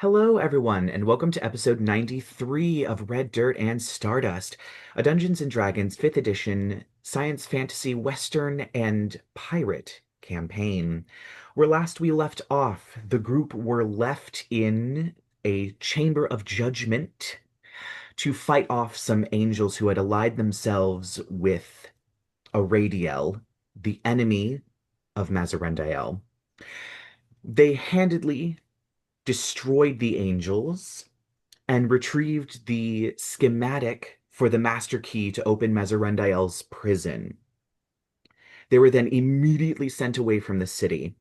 Hello, everyone, and welcome to episode 93 of Red Dirt and Stardust, a Dungeons and Dragons 5th edition science fantasy western and pirate campaign. Where last we left off, the group were left in a chamber of judgment to fight off some angels who had allied themselves with Aradiel, the enemy of Mazarendael. They handedly destroyed the angels and retrieved the schematic for the master key to open Mazarendael's prison. They were then immediately sent away from the city.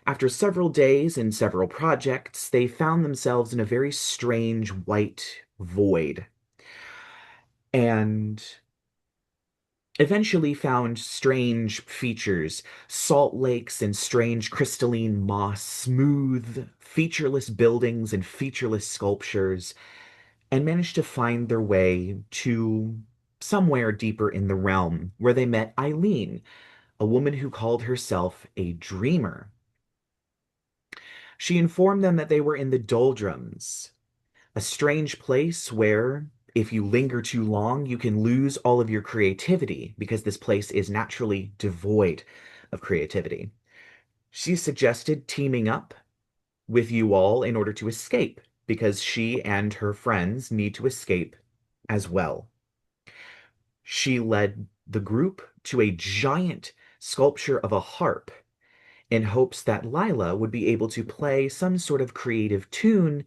After several days and several projects, they found themselves in a very strange white void and eventually found strange features, salt lakes and strange crystalline moss, smooth, featureless buildings and featureless sculptures, and managed to find their way to somewhere deeper in the realm, where they met Eileen, a woman who called herself a dreamer. She informed them that they were in the doldrums, a strange place where, if you linger too long, you can lose all of your creativity because this place is naturally devoid of creativity. She suggested teaming up with you all in order to escape, because she and her friends need to escape as well. She led the group to a giant sculpture of a harp in hopes that Lyla would be able to play some sort of creative tune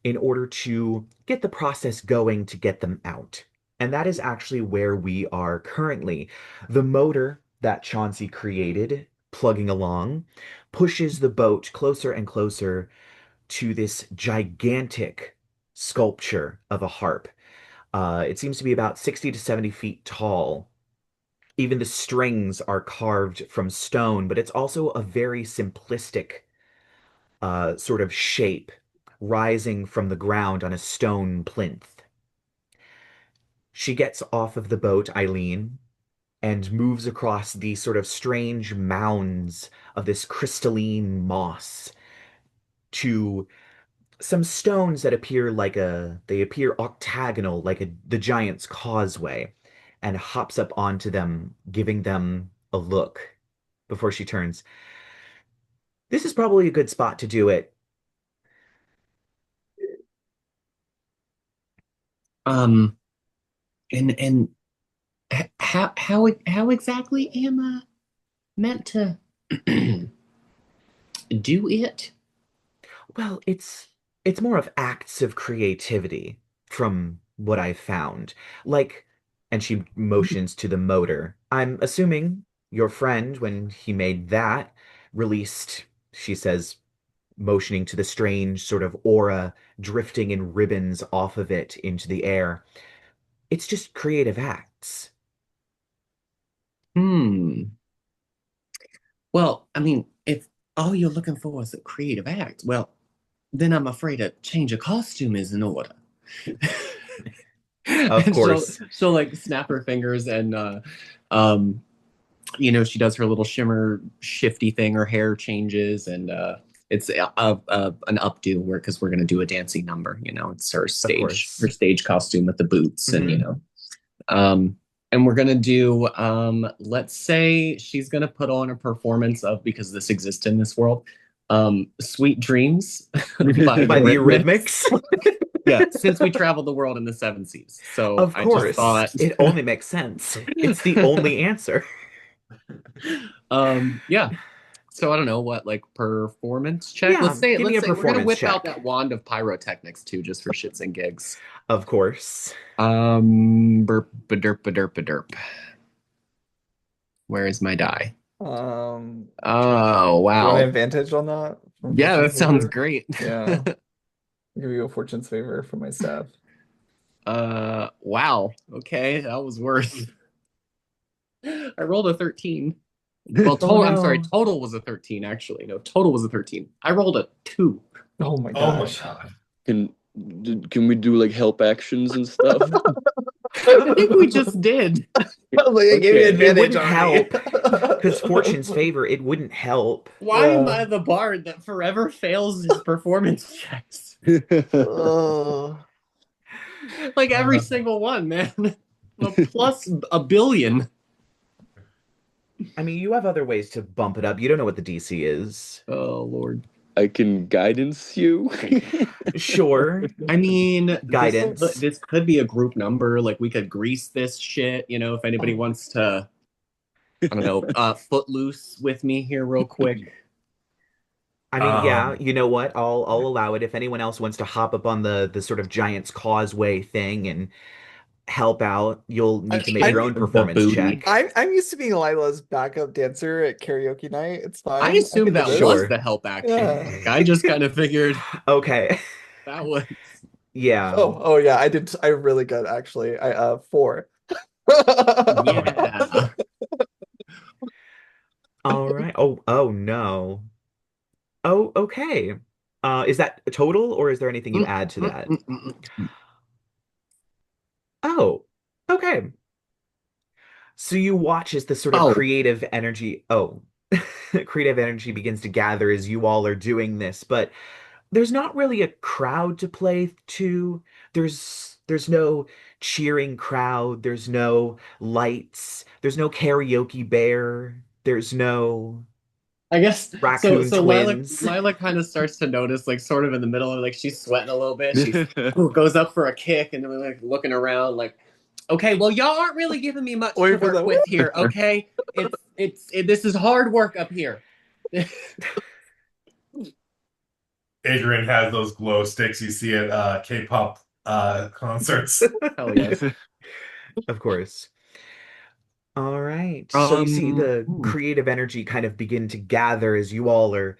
in order to get the process going to get them out. And that is actually where we are currently. The motor that Chauncey created, plugging along, pushes the boat closer and closer to this gigantic sculpture of a harp. It seems to be about 60 to 70 feet tall. Even the strings are carved from stone, but it's also a very simplistic sort of shape rising from the ground on a stone plinth. She gets off of the boat, Eileen, and moves across these sort of strange mounds of this crystalline moss to some stones that appear they appear octagonal, like the giant's causeway, and hops up onto them, giving them a look before she turns. This is probably a good spot to do it. Um, and how exactly am I meant to do it? Well, it's more of acts of creativity from what I've found. Like, and she motions to the motor. I'm assuming your friend, when he made that, released, she says, motioning to the strange sort of aura drifting in ribbons off of it into the air. It's just creative acts. Hmm. Well, I mean, if all you're looking for is a creative act, well, then I'm afraid a change of costume is in order. Of And she'll course. she'll like snap her fingers and um she does her little shimmer shifty thing, her hair changes and it's an updo where because we're gonna do a dancing number, it's Of her course. stage costume with the boots and Hmm. um and we're gonna do let's say she's gonna put on a performance of because this exists in this world, Sweet Dreams by By the Eurythmics. Eurythmics? Yeah, since we traveled the world in the seven seas. So Of I just course. thought It only makes sense. It's the only answer. yeah. So I don't know what like performance check. Yeah, give me Let's a say we're gonna performance whip out check. that wand of pyrotechnics too, just for shits and gigs. Of course. Burp ba derp ba derp ba derp. Where is my die? Sure. Oh You want an wow. advantage on that from Yeah, Fortune's that sounds favor? great. Yeah, I'll give you a Fortune's favor for my staff. Wow. Okay, that was worse. I rolled a 13. Well, Oh total, I'm sorry, no. total was a 13, actually. No, total was a 13. I rolled a 2. Oh my Oh my gosh. god. Can can we do like help actions and stuff? I think we just did. Like, it gave me Okay. It advantage wouldn't already. help because fortune's favor, it wouldn't help. Why am Yeah. I the bard that forever fails his performance checks? Oh. Like every single one, man. A plus a billion. I mean, you have other ways to bump it up. You don't know what the DC is. Oh Lord. I can guidance you. Sure. I mean, Guidance. this could be a group number. Like we could grease this shit. If anybody wants to, I don't know, footloose with me here real quick. I mean, yeah, you know what? I'll allow it. If anyone else wants to hop up on the sort of Giant's Causeway thing and help out, you'll need to make I your own The performance booty. check. I'm used to being Lila's backup dancer at karaoke night. It's I fine. assumed can do that this. was Sure. the help action. Yeah. I just kind of figured Okay. that was. Yeah. Oh yeah, I did. I really good actually. I 4. Yeah. All right. Oh no. Oh, okay. Is that a total or is there anything you add to that? Oh, okay. So you watch as the sort of Oh, creative energy begins to gather as you all are doing this, but there's not really a crowd to play to. There's no cheering crowd, there's no lights, there's no karaoke bear, there's no I guess so. raccoon So Lila, twins. Lila kind of starts to notice, like, sort of in the middle of, like, she's sweating a little bit. She goes up for a kick, and then like looking around, like, okay, well, y'all aren't really giving me much to Wait for work the with here. Okay, this is hard work up here. Adrien has those glow sticks you see at K-pop concerts. Hell yes. Of course. All right. So you see the Ooh. creative energy kind of begin to gather as you all are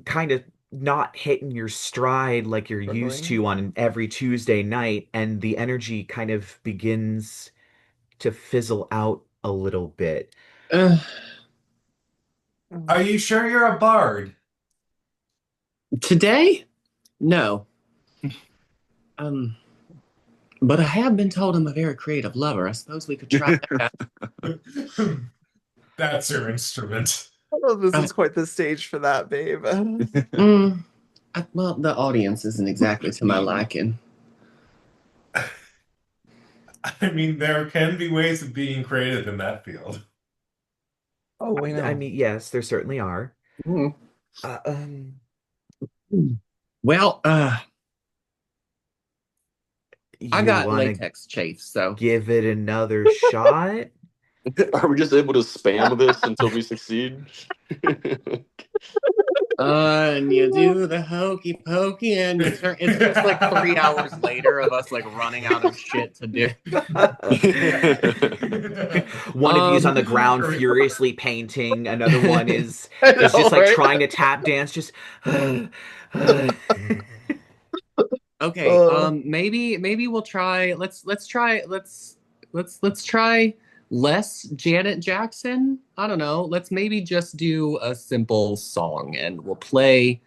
kind of not hitting your stride like you're used Struggling. to on every Tuesday night, and the energy kind of begins to fizzle out a little bit. Uh, Are you sure you're a bard? today? No. Um, but I have been told I'm a very creative lover. I suppose we could try that. That's your instrument. Oh, this is quite the stage for that, babe. Well, the audience isn't exactly to my liking. I mean, there can be ways of being creative in that field. Oh, we know. I mean, yes, there certainly are. Mm. Uh, um, Well, I you got want to latex chafe, so give it another shot? Are we just able to spam this until we succeed? and you do the hokey pokey, and it's just like 3 hours later of us like running out of shit to do. One of you's on the ground furiously painting. Another one is I know, just like right? trying to tap dance. Just Okay, maybe we'll try. Let's try. Let's try less Janet Jackson. I don't know. Let's maybe just do a simple song, and we'll play.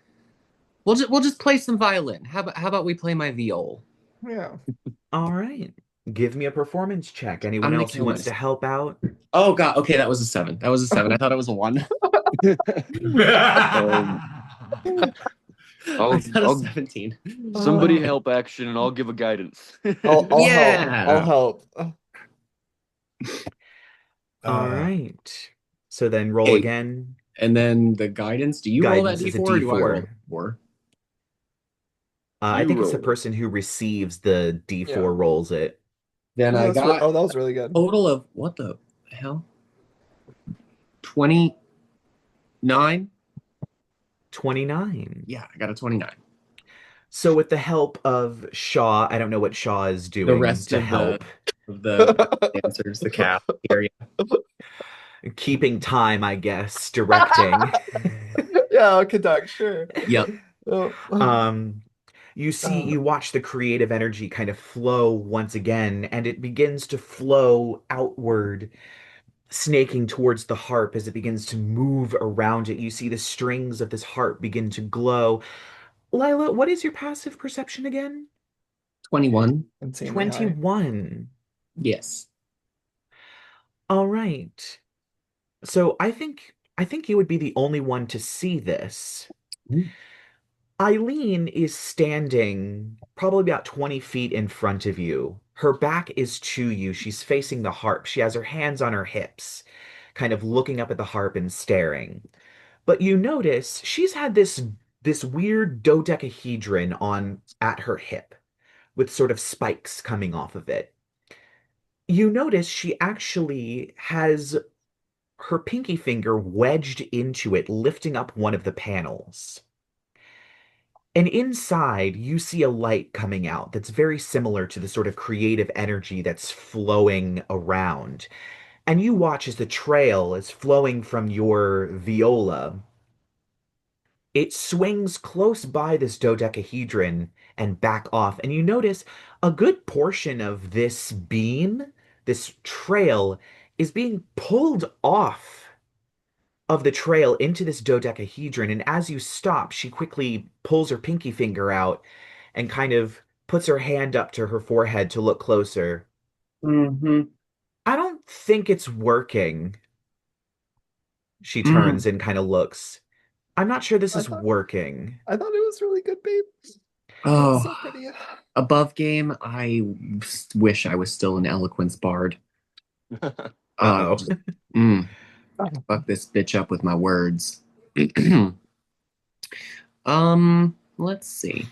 We'll just play some violin. How about we play my viol? Yeah. all right. Give me a performance check. I'm Anyone gonna else who kill wants to myself. help out? Oh God. Okay, that was a 7. That was a 7. I thought it was a 1. I got a 17. Somebody help action, and I'll give a guidance. I'll Yeah. help. I'll help. All right. So then roll Hey. again. And then the guidance. Do you roll that Guidance is a D4 or do I roll D4. the 4? I You think it's the roll it. person who receives the D4 Yeah. rolls it. Then I got that was really good. total of what the hell? 29. 29. Yeah, I got a 29. So with the help of Shaw, I don't know what Shaw is doing The rest to of help. the dancers, the cap area. Keeping time, I guess, directing. Yeah, I'll conduct, sure. Yep. Oh. You watch the creative energy kind of flow once again, and it begins to flow outward, snaking towards the harp as it begins to move around it. You see the strings of this harp begin to glow. Lyla, what is your passive perception again? 21. Insanely high. 21. Yes. All right. So I think you would be the only one to see this. Eileen is standing probably about 20 feet in front of you. Her back is to you. She's facing the harp. She has her hands on her hips, kind of looking up at the harp and staring. But you notice she's had this weird dodecahedron on at her hip with sort of spikes coming off of it. You notice she actually has her pinky finger wedged into it, lifting up one of the panels. And inside, you see a light coming out that's very similar to the sort of creative energy that's flowing around. And you watch as the trail is flowing from your viola. It swings close by this dodecahedron and back off. And you notice a good portion of this beam, this trail, is being pulled off of the trail into this dodecahedron. And as you stop, she quickly pulls her pinky finger out and kind of puts her hand up to her forehead to look closer. Mm-hmm. I don't think it's working. She Mm. turns and kind of looks. I'm not sure this I is thought working. I thought it was really good, babe. It was so Oh, pretty. above game, I wish I was still an eloquence bard. Uh-oh. Just, mm, fuck this bitch up with my words. Let's see.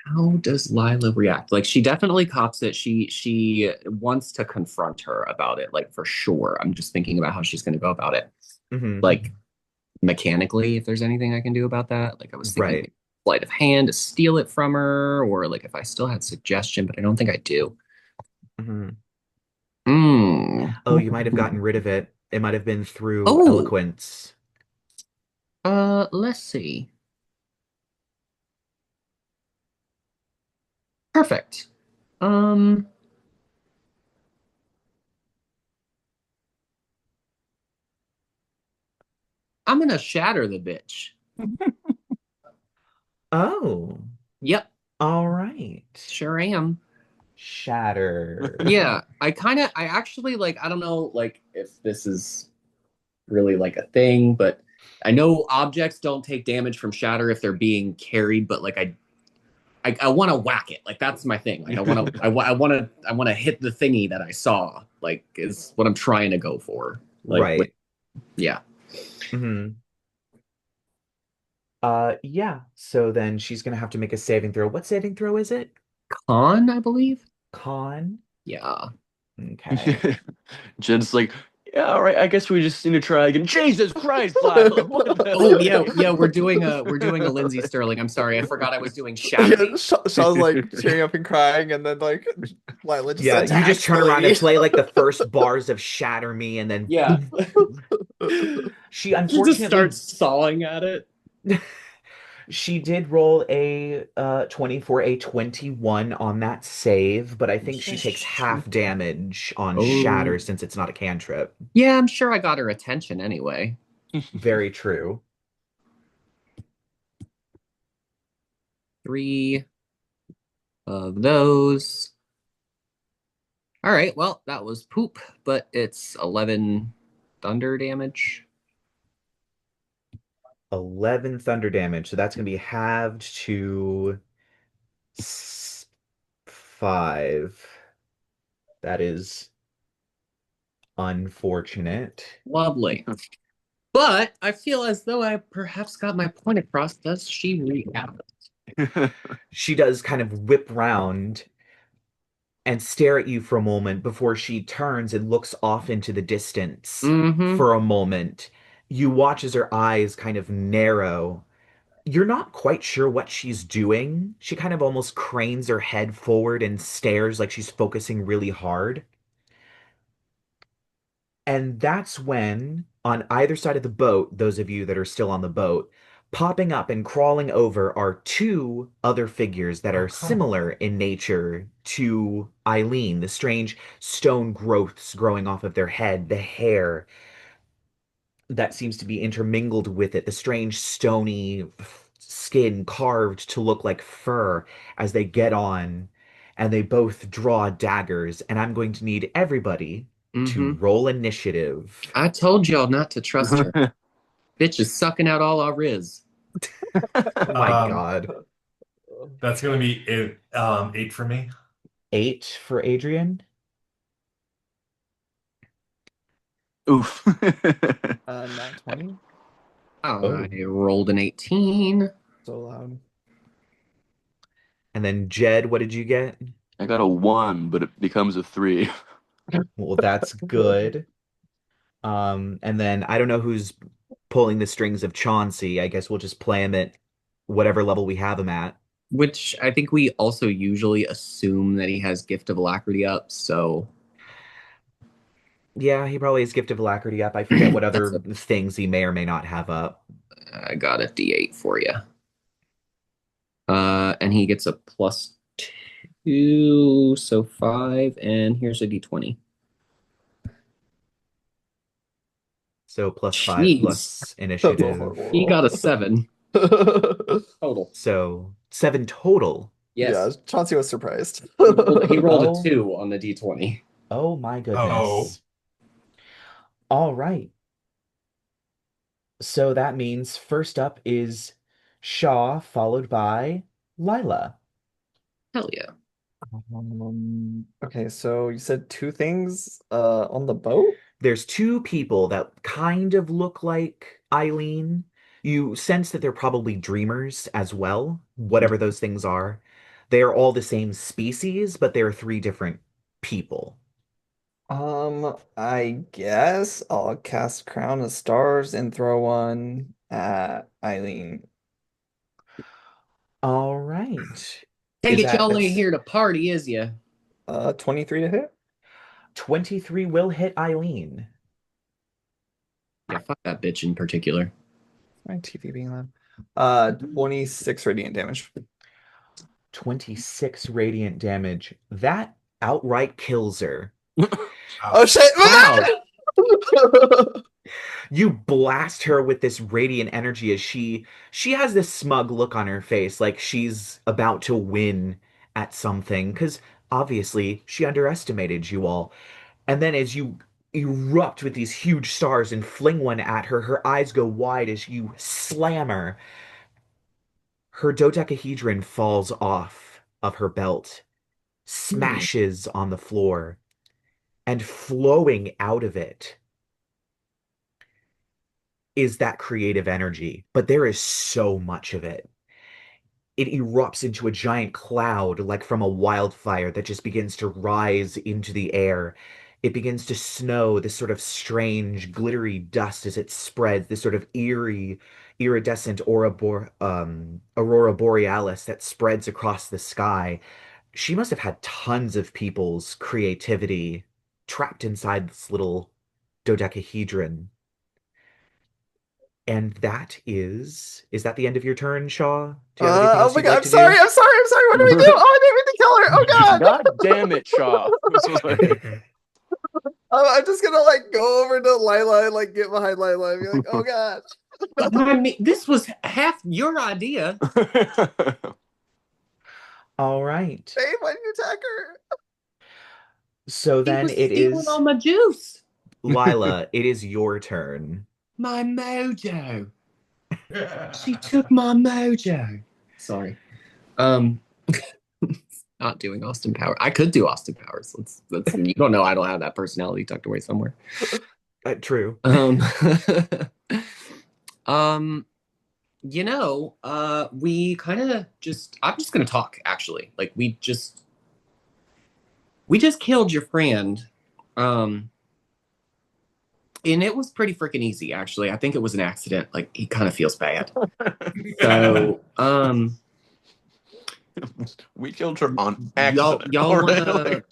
How does Lyla react? Like she definitely cops it. She wants to confront her about it, like for sure. I'm just thinking about how she's gonna go about it. Hmm. Like mechanically, if there's anything I can do about that. Like I was thinking Right. maybe sleight of hand to steal it from her, or like if I still had suggestion, but I don't think I do. Hmm. Hmm. Oh, you might have gotten rid of it. It might have been through Oh, eloquence. let's see. Perfect. Um, I'm gonna shatter the bitch. Oh, Yep, all right. sure am. Shatter. Yeah, I actually like, I don't know, like, if this is really like a thing, but I know objects don't take damage from shatter if they're being carried, but like, I want to whack it. Like, that's my thing. Like, I want to hit the thingy that I saw, like, is what I'm trying to go for. Like, Right. yeah. Hmm. Yeah. So then she's gonna have to make a saving throw. What saving throw is it? Con, I believe. Con? Yeah. Okay. Jed's like, yeah, all right, I guess we just need to try again. Jesus Christ, Lila, what Oh yeah, the? yeah. We're doing a Lindsay Sterling. I'm sorry, I forgot I was doing Yeah, shattering. Shaw's like tearing up and crying, and then like Lyla just Yeah, you just attacks turn the around and lady. play like the first bars of Shatter Me, and then Yeah. she She just unfortunately starts sawing at it. she did roll a 20 for a 21 on that save, but I think she takes half damage on Oh. Shatter since it's not a cantrip. Yeah, I'm sure I got her attention anyway. Very true. 3 of those. All right, well, that was poop, but it's 11 thunder damage. 11 thunder damage, so that's going to be halved to 5. That is unfortunate. Lovely. But I feel as though I perhaps got my point across. Does she react? She does kind of whip round and stare at you for a moment before she turns and looks off into the distance Mm-hmm. for a moment. You watch as her eyes kind of narrow. You're not quite sure what she's doing. She kind of almost cranes her head forward and stares like she's focusing really hard. And that's when, on either side of the boat, those of you that are still on the boat, popping up and crawling over are two other figures that are similar in nature to Eileen, the strange stone growths growing off of their head, the hair that seems to be intermingled with it, the strange stony skin carved to look like fur as they get on and they both draw daggers, and I'm going to need everybody to roll initiative. I told y'all not to trust her. Bitch is sucking out all our riz. Oh my God. That's gonna be 8 for me. 8 for Adrien. Oof. Nat 20. Oh. I rolled an 18. So loud. And then Jed, what did you get? I got a 1, but it becomes a 3. Well, that's good. And then I don't know who's pulling the strings of Chauncey. I guess we'll just play him at whatever level we have him at. Which I think we also usually assume that he has Gift of Alacrity up, so Yeah, he probably has Gift of Alacrity up. I forget what That's other things he may or may not have up. I got a D8 for you. And he gets a +2, so 5, and here's a D20. So +5 Jeez. plus That's a initiative. horrible He roll. got a 7 total. So 7 total. Yes. Yeah, Chauncey was surprised. He rolled Oh. a 2 on the D20. Oh my goodness. Oh. All right. So that means first up is Shaw, followed by Lyla. Hell yeah. Okay, so you said 2 things on the boat? There's 2 people that kind of look like Eileen. You sense that they're probably dreamers as well, whatever those things are. They are all the same species, but they're 3 different people. I guess I'll cast Crown of Stars and throw one at Eileen. All right. Take Is it, that- y'all that's- ain't here to party, is ya? 23 to hit? 23 will hit Eileen. Yeah, fuck that bitch in particular. My TV being loud. 26 radiant damage. 26 radiant damage. That outright kills her. Oh shit! Wow. You blast her with this radiant energy as she has this smug look on her face, like she's about to win at something, because obviously she underestimated you all. And then as you erupt with these huge stars and fling one at her, her eyes go wide as you slam her. Her dodecahedron falls off of her belt, smashes on the floor, and flowing out of it is that creative energy, but there is so much of it. It erupts into a giant cloud, like from a wildfire, that just begins to rise into the air. It begins to snow, this sort of strange, glittery dust as it spreads, this sort of eerie, iridescent aurora borealis that spreads across the sky. She must have had tons of people's creativity trapped inside this little dodecahedron. And is that the end of your turn, Shaw? Do you have anything Oh else my you'd god, like I'm to sorry, do? I'm sorry, I'm sorry. What do we do? Oh, I didn't mean to kill her. Oh god. God damn it, Shaw. I'm just gonna like go over to Lyla and like get behind Lyla and be like, oh god. I mean, this was half your idea. All right. Babe, why did you attack her? So He then was it stealing is all my juice. Lyla, it is your turn. My mojo. She took my mojo. Sorry. Not doing Austin Powers. I could do Austin Powers. Let's you don't know I don't have that personality tucked away somewhere. True. We kind of just I'm just gonna talk actually. Like we just killed your friend. And it was pretty freaking easy, actually. I think it was an accident. Like, he kind of feels bad. So, we killed her on accident. y'all wanna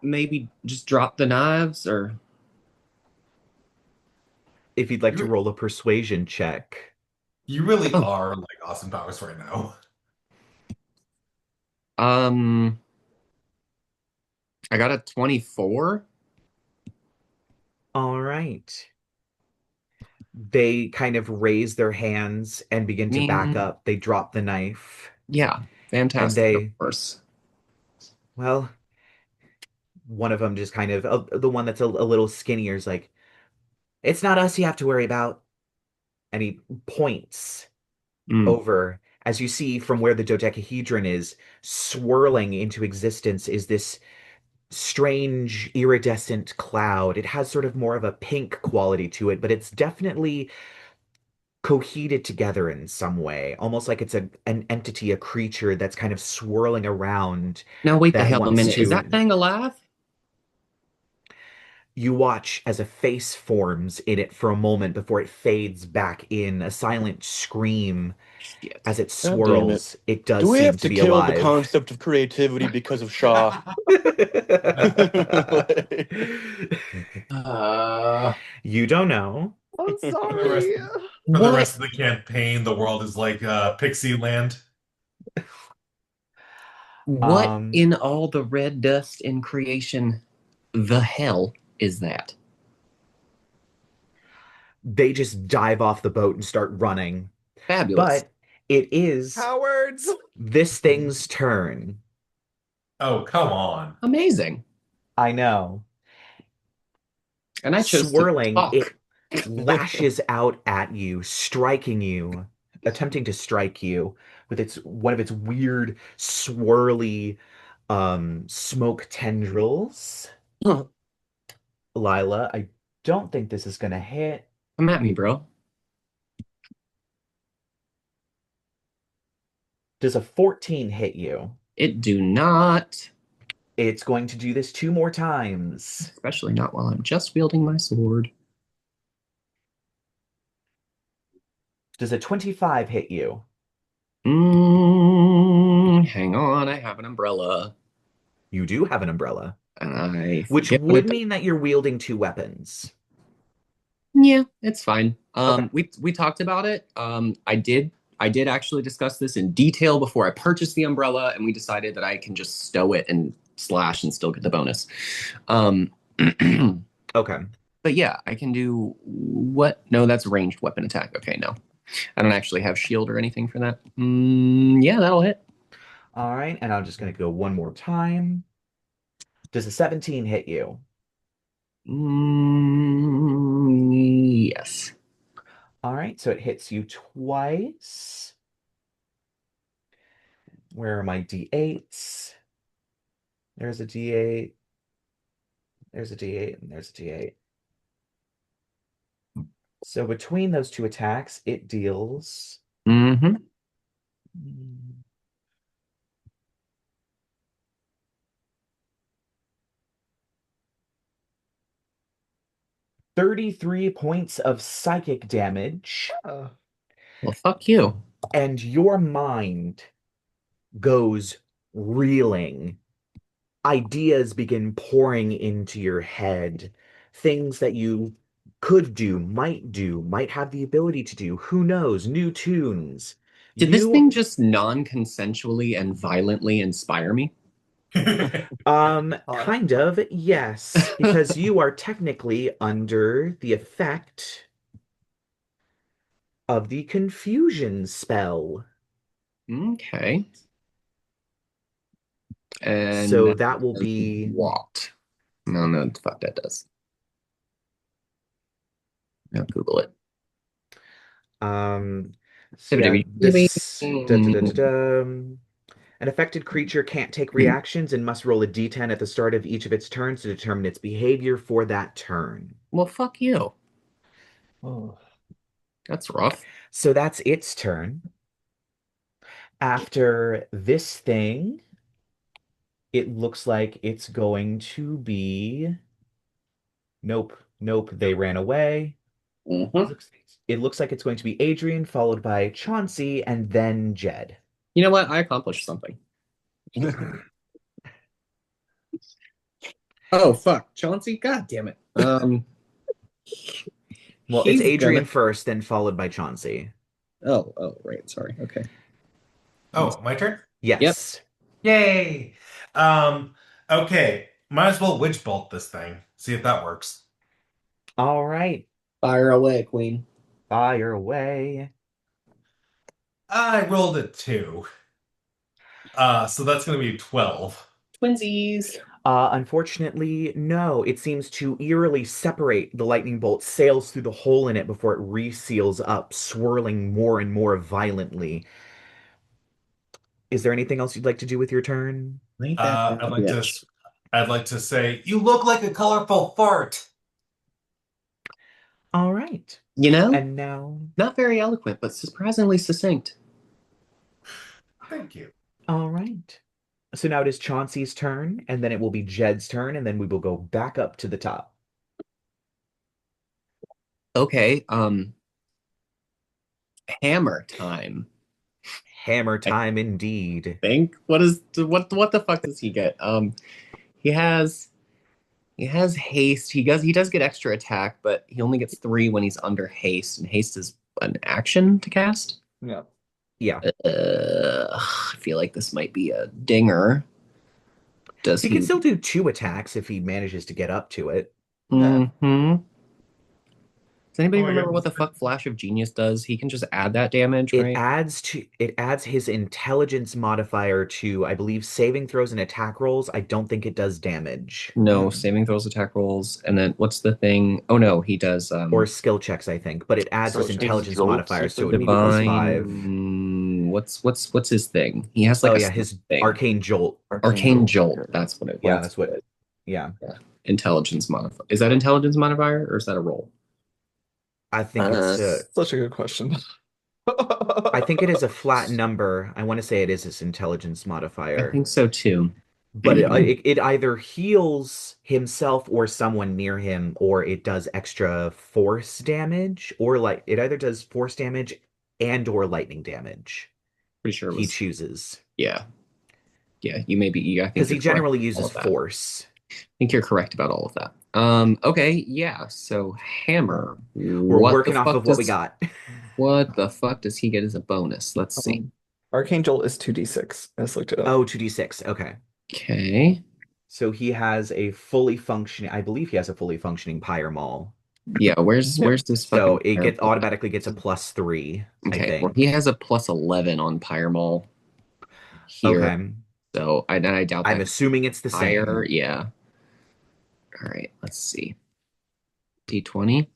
maybe just drop the knives, or If you'd like to roll a persuasion check. You really are like Austin Powers right now. I got a 24. All right. They kind of raise their hands and begin to back up. They drop the knife. Yeah, fantastic. And of course. Well, one of them just kind of, the one that's a little skinnier is like, it's not us you have to worry about. And he points Mm. over. As you see from where the dodecahedron is, swirling into existence is this strange iridescent cloud. It has sort of more of a pink quality to it, but it's definitely coheted together in some way, almost like it's an entity, a creature that's kind of swirling around Now wait the that hell a wants minute. Is that to. thing alive? You watch as a face forms in it for a moment before it fades back in, a silent scream Shit. as it God damn it. swirls. It Do does we seem have to to be kill the alive. concept of creativity because of Shaw? You don't know. I'm For the rest sorry. for the What? rest of the campaign, the world is like Pixie Land. What Um, in all the red dust in creation the hell is that? they just dive off the boat and start running. Fabulous. But it is Cowards. this thing's turn. Oh, come on. Amazing. I know. And I chose to Swirling, it talk. lashes out at you, striking you, attempting to strike you with its one of its weird swirly smoke tendrils. Lyla, I don't think this is gonna hit. Come at me, bro. Does a 14 hit you? It do not. It's going to do this two more times. Especially not while I'm just wielding my sword. Does a 25 hit you? Hang on, I have an umbrella. You do have an umbrella, And I which forget what would it. mean that you're wielding two weapons. Yeah, it's fine. Okay. We talked about it. I did actually discuss this in detail before I purchased the umbrella, and we decided that I can just stow it and slash and still get the bonus. Um, Okay. but yeah, I can do what? No, that's ranged weapon attack. Okay, no, I don't actually have shield or anything for that. Yeah, that'll hit. All right, and I'm just going to go one more time. Does a 17 hit you? Yes. All right, so it hits you twice. Where are my D8s? There's a D8. There's a D8, and there's a D8. So between those two attacks, it deals Mm-hmm. 33 points of psychic damage, Oh. Well, fuck you. and your mind goes reeling. Ideas begin pouring into your head. Things that you could do, might have the ability to do. Who knows? New tunes. Did this You, thing just non-consensually and violently inspire me? kind of, yes, because you are technically under the effect of the confusion spell. Okay. And So that will be what? No, fuck that does. I'll Google it. so yeah, this Mm. an affected creature can't take reactions and must roll a d10 at the start of each of its turns to determine its behavior for that turn. Well, fuck you. Oh. That's rough. So that's its turn. After this thing, it looks like it's going to be. Nope, nope, they ran away. Mhm. It looks like it's going to be Adrien, followed by Chauncey, and then Jed. You know what? I accomplished something. Oh, fuck. Chauncey? God damn it. Well, it's He's Adrien gonna. first, then followed by Chauncey. Oh, right. Sorry. Okay. Oh, my turn? Yep. Yes. Yay! Okay. Might as well witch bolt this thing. See if that works. All right. Fire away, Queen. Fire away. I rolled a 2. So that's gonna be 12. Twinsies. Unfortunately, no. It seems to eerily separate. The lightning bolt sails through the hole in it before it reseals up, swirling more and more violently. Is there anything else you'd like to do with your turn? Ain't that bad, I'd like to bitch. I'd like to say, you look like a colorful fart. All right. You know, And now, not very eloquent, but surprisingly succinct. Thank you. all right. So now it is Chauncey's turn, and then it will be Jed's turn, and then we will go back up to the top. Okay, hammer time. Hammer time indeed. Think what the fuck does he get? He has haste. He does get extra attack, but he only gets 3 when he's under haste, and haste is an action to cast. Yeah. Yeah. I feel like this might be a dinger. Does He can still do 2 attacks if he manages to get up to it. Mm-hmm. Does anybody Oh my remember God. what the fuck Flash of Genius does? He can just add that damage, It right? adds his intelligence modifier to, I believe, saving throws and attack rolls. I don't think it does damage. No, saving throws, attack rolls, and then what's the thing? Oh no, he does Or skill checks, I think, but it adds his Skill checks. intelligence Jolt, modifier, so it would be divine. +5. What's his thing? He has like Oh a yeah, his thing. Arcane Jolt. Arcane Jolt. That's what it was. Yeah, that's what. Yeah, Intelligence modifier. Is that intelligence modifier or is that a roll? I think it's. Such a good question. I think it is a flat number. I want to say it is his intelligence I modifier, think so too. but it either heals himself or someone near him, or it does extra force damage, or like it either does force damage and or lightning damage. Pretty sure it He was. chooses Yeah. Yeah, you may be. I think because he you're correct generally about all uses of that. force. I think you're correct about all of that. Okay, yeah. So hammer. We're What working the off fuck of what we does- got. What the fuck does he get as a bonus? Let's see. Arcane Jolt is 2d6. I just looked it up. Oh, 2d6. Okay. Okay. So he has a fully functioning, I believe he has a fully functioning Pyre Maul. Yeah, where's this So fucking it Pyre Maul? automatically gets a +3, I Okay, think. well, he has a +11 on Pyre Maul here. Okay. So I doubt I'm that's assuming it's the same. higher. Yeah. All right, let's see. D20.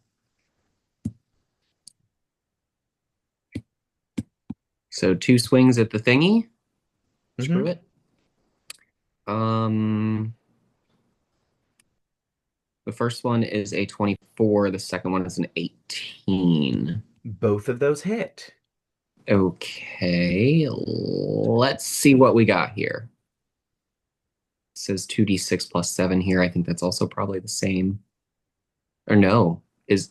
So 2 swings at the thingy. Screw it. The first one is a 24. The second one is an 18. Both of those hit. Okay, let's see what we got here. It says 2d6 +7 here. I think that's also probably the same. Or no,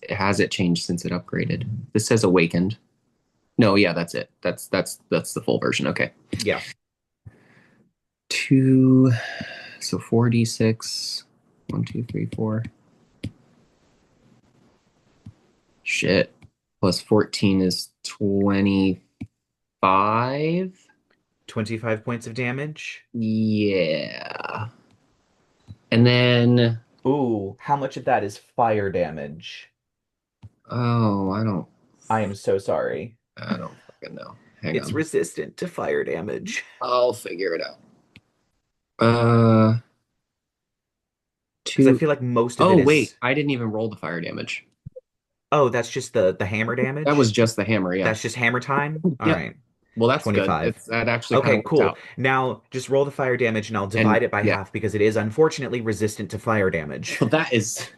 has it changed since it upgraded? This says awakened. No, yeah, that's it. That's the full version. Okay. Yeah. 2, so 4d6. 1, 2, 3, 4. Shit. +14 is 25. 25 points of damage. Yeah. And then, Ooh, how much of that is fire damage? oh, I am so sorry. I don't fucking know. Hang It's on. resistant to fire damage. I'll figure it out. Because I 2. feel like most of Oh, it is. wait, I didn't even roll the fire damage. Oh, that's just the hammer damage? That was just the hammer, yeah. That's just hammer time? All Yep. right. Well, that's 25. good. That actually kind Okay, of works cool. out. Now just roll the fire damage and I'll divide it by half because it is unfortunately resistant to fire damage. Well, that's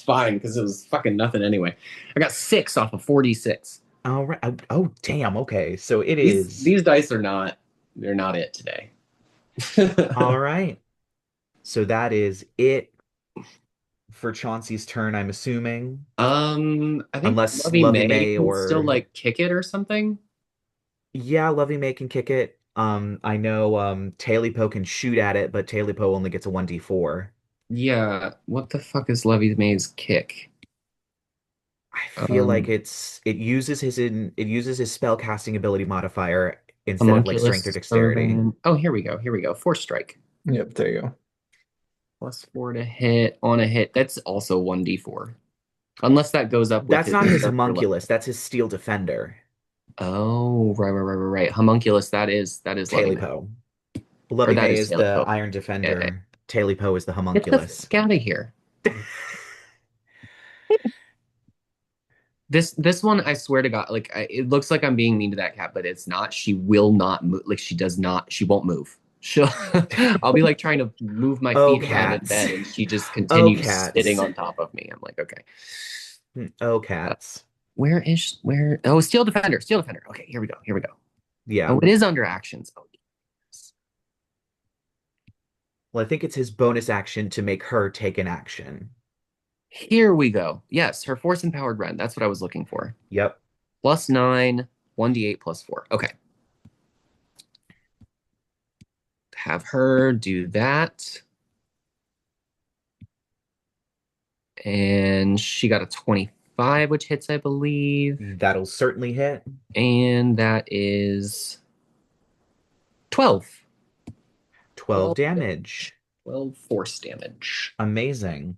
fine because it was fucking nothing anyway. I got 6 off of 46. All right. Oh, damn. Okay. So it These is. dice are not it today. All right. So that is it for Chauncey's turn, I'm assuming. I think Unless Lovey Lovey May May can or still like kick it or something. Yeah, Lovey May can kick it. I know Tailipo can shoot at it, but Tailipo only gets a 1d4. Yeah, what the fuck is Lovey May's kick? I feel like it uses his spell casting ability modifier instead of like Homunculus strength or dexterity. Servant. Oh, here we go. Force strike. Yep, there you go. +4 to hit on a hit. That's also 1d4. Unless that goes up with That's not his character homunculus, that's his steel defender. Oh, right. Homunculus, that is Lovey May. Tailipo. Or Lovey that May is is the Taylor. Iron Okay. Defender. Taily Poe is the Get the homunculus. fuck out of here. This one, I swear to God, like it looks like I'm being mean to that cat, but it's not. She will not move. Like she does not. She won't move. She'll. I'll be like trying to move my Oh, feet around in cats. bed, and she just Oh, continues sitting cats. on top of me. I'm like, okay. Oh, Uh, cats. where? Oh, Steel Defender. Steel Defender. Okay, here we go. Here we go. Yeah. Oh, it is under actions. Oh, yes. Well, I think it's his bonus action to make her take an action. Here we go. Yes, her force empowered rend. That's what I was looking for. Yep. +9, 1d8 +4. Okay. Have her do that. And she got a 25, which hits, I believe. That'll certainly hit. And that is 12. 12 damage. 12 force damage. Amazing.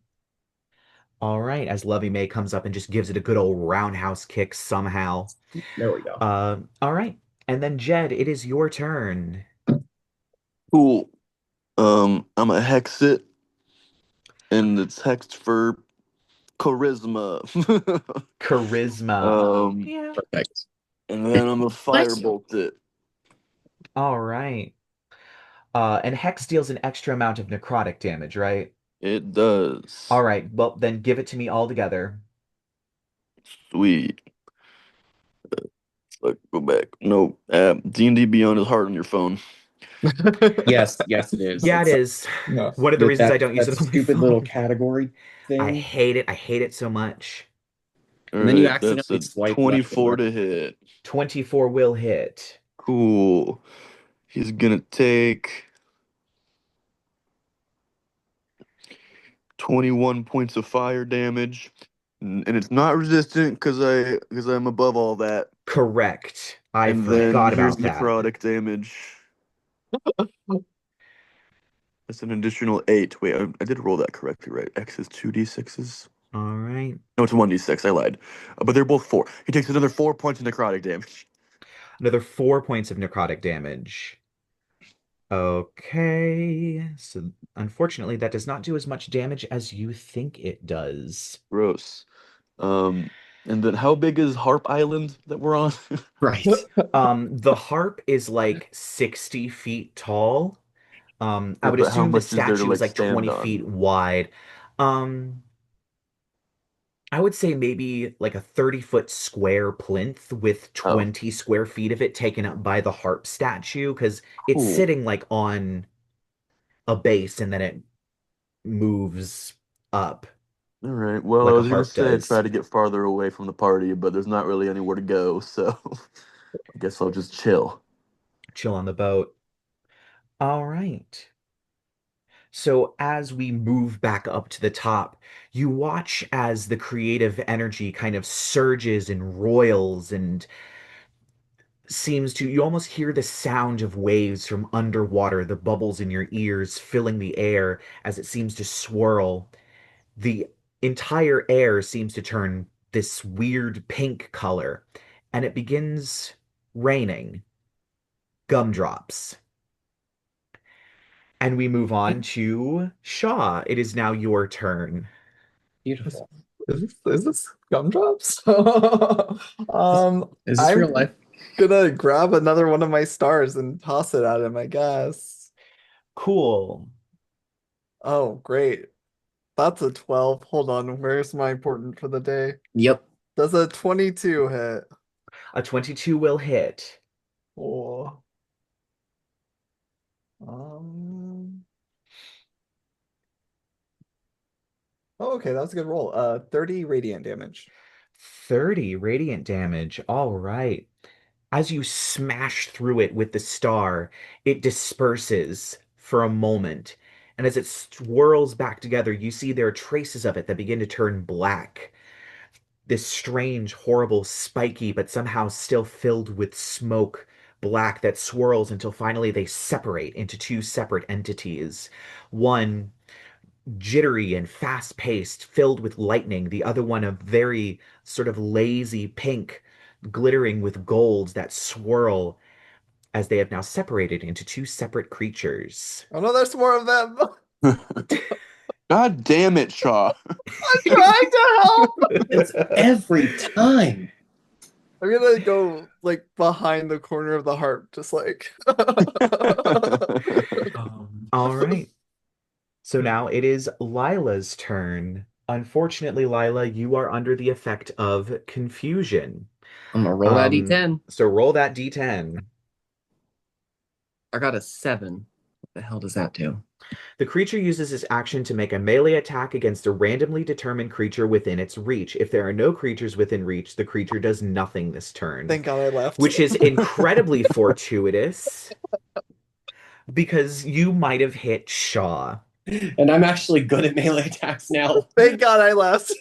All right, as Lovey May comes up and just gives it a good old roundhouse kick somehow. There we go. All right. And then Jed, it is your turn. Cool. I'm a hex it, and it's hexed for charisma. Charisma. um, Yeah. Perfect. and then I'm a Bless you. firebolt it. All right. And Hex deals an extra amount of necrotic damage, right? It does. All right. Well, then give it to me all together. Sweet. Go back. No, D&D Beyond is hard on your phone. Yes, it is. Yeah, it is. No. One of the reasons I don't use that it on my stupid little phone. category thing. I hate it. I hate it so much. And then you Alright, that's accidentally a swipe left 24 and to hit. 24 will hit. Cool. He's gonna take 21 points of fire damage. And it's not resistant because I'm above all that. Correct. I And then forgot here's about that. necrotic damage. That's an additional 8. Wait, I did roll that correctly, right? X is 2d6s. All right. No, it's 1d6. I lied. But they're both 4. He takes another 4 points of necrotic damage. Another 4 points of necrotic damage. Okay. So unfortunately, that does not do as much damage as you think it does. Gross. And then how big is Harp Island that we're on? right. The harp is like 60 feet tall. I would But how assume the much is there to statue is like like stand 20 on? feet wide. Um, I would say maybe like a 30-foot square plinth with Oh, 20 square feet of it taken up by the harp statue because it's cool. sitting like on a base and then it moves up All right. Well, I like a was gonna harp say try does. to get farther away from the party, but there's not really anywhere to go, so I guess I'll just chill. Chill on the boat. All right. So as we move back up to the top, you watch as the creative energy kind of surges and roils and you almost hear the sound of waves from underwater, the bubbles in your ears filling the air as it seems to swirl. The entire air seems to turn this weird pink color, and it begins raining gumdrops. And we move on to Shaw. It is now your turn. Beautiful. Is this gumdrops? Is this I'm real life? gonna grab another one of my stars and toss it at him, I guess. Cool. Oh, great. That's a 12. Hold on, where's my important for the day? Yep. Does a 22 hit? A 22 will hit. Oh. Um. Oh, okay, that was a good roll. 30 radiant damage. 30 radiant damage. All right. As you smash through it with the star, it disperses for a moment. And as it swirls back together, you see there are traces of it that begin to turn black. This strange, horrible, spiky, but somehow still filled with smoke, black that swirls until finally they separate into two separate entities. One jittery and fast paced, filled with lightning, the other one a very sort of lazy pink, glittering with golds that swirl as they have now separated into two separate creatures. Oh no, there's more of them. God damn it, Shaw. I'm trying to help. It's every time. I'm gonna go like behind the corner of the harp, just like. All right. So now it is Lila's turn. Unfortunately, Lyla, you are under the effect of confusion. I'm gonna roll that D10. So roll that D10. I got a 7. What the hell does that do? The creature uses its action to make a melee attack against a randomly determined creature within its reach. If there are no creatures within reach, the creature does nothing this turn. Thank God I left. Which is incredibly fortuitous because you might have hit Shaw. And I'm actually good at melee attacks now. Thank God I left.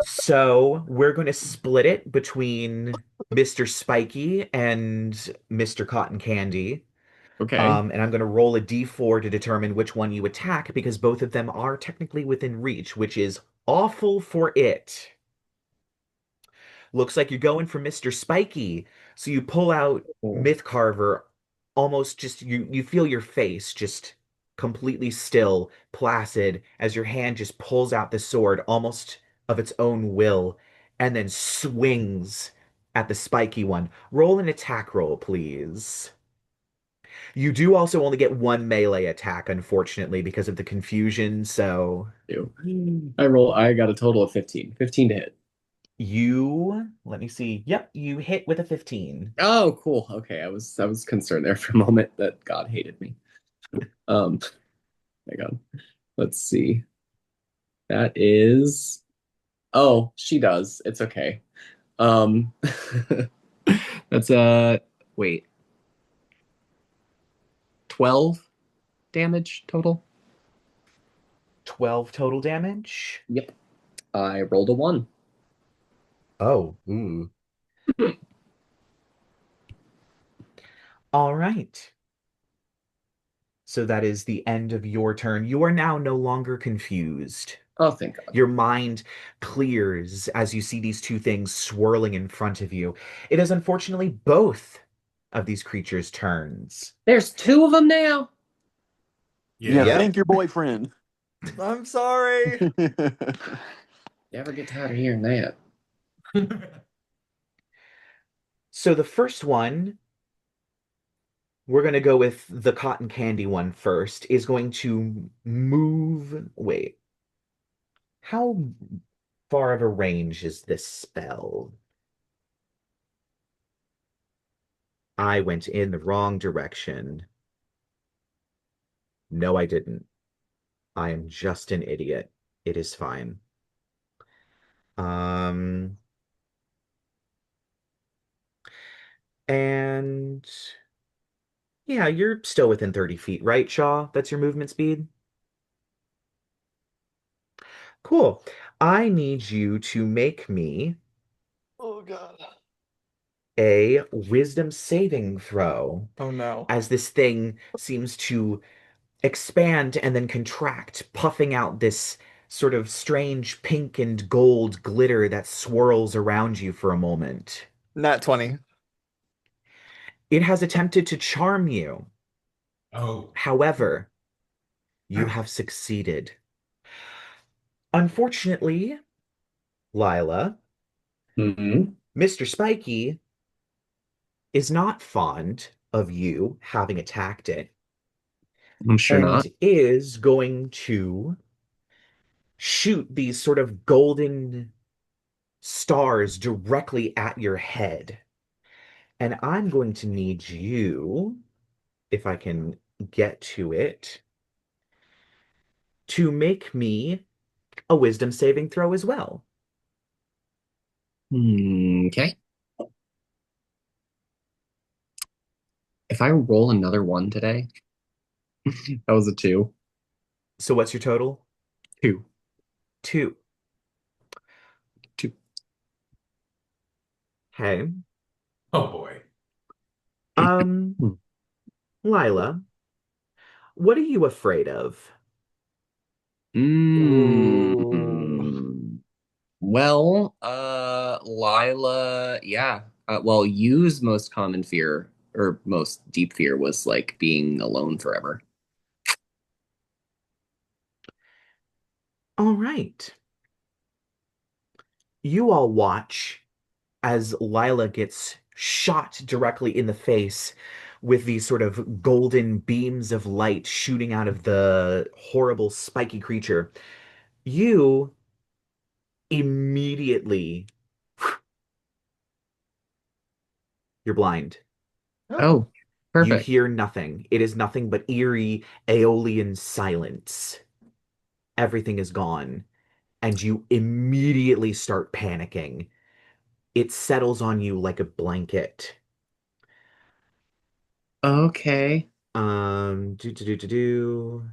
So we're going to split it between Mr. Spiky and Mr. Cotton Candy. Okay. And I'm going to roll a d4 to determine which one you attack because both of them are technically within reach, which is awful for it. Looks like you're going for Mr. Spiky. So you pull out Myth Carver, almost just you feel your face just completely still, placid, as your hand just pulls out the sword almost of its own will, and then swings at the spiky one. Roll an attack roll, please. You do also only get one melee attack, unfortunately, because of the confusion, so I got a total of 15. 15 to hit. let me see. Yep, you hit with a 15. Oh, cool. Okay, I was concerned there for a moment that God hated me. My God. Let's see. That is. Oh, she does. It's okay. That's wait. 12 damage total. 12 total damage? Yep. I rolled a 1. Oh, ooh. All right. So that is the end of your turn. You are now no longer confused. Oh, thank God. Your mind clears as you see these two things swirling in front of you. It is unfortunately both of these creatures' turns. There's 2 of them now? Yeah, Yep. thank your boyfriend. I'm sorry. Never get tired of hearing that. So the first one, we're going to go with the cotton candy one first, is going to move. Wait. How far of a range is this spell? I went in the wrong direction. No, I didn't. I am just an idiot. It is fine. And yeah, you're still within 30 feet, right, Shaw? That's your movement speed? Cool. I need you to make me Oh God. a wisdom saving throw Oh no. as this thing seems to expand and then contract, puffing out this sort of strange pink and gold glitter that swirls around you for a moment. Nat 20. It has attempted to charm you. Oh. However, you have succeeded. Unfortunately, Lyla, Mm-hmm. Mr. Spiky is not fond of you having attacked it I'm sure and not. is going to shoot these sort of golden stars directly at your head. And I'm going to need you, if I can get to it, to make me a wisdom saving throw as well. Okay. If I roll another 1 today, that was a 2. So what's your total? 2. 2. 2. Okay. Oh boy. Lyla, what are you afraid of? Well, Lyla, yeah. Well, use most common fear or most deep fear was like being alone forever. All right. You all watch as Lyla gets shot directly in the face with these sort of golden beams of light shooting out of the horrible spiky creature. You immediately, you're blind. Oh, You perfect. hear nothing. It is nothing but eerie Aeolian silence. Everything is gone, and you immediately start panicking. It settles on you like a blanket. Okay. Do. Yeah.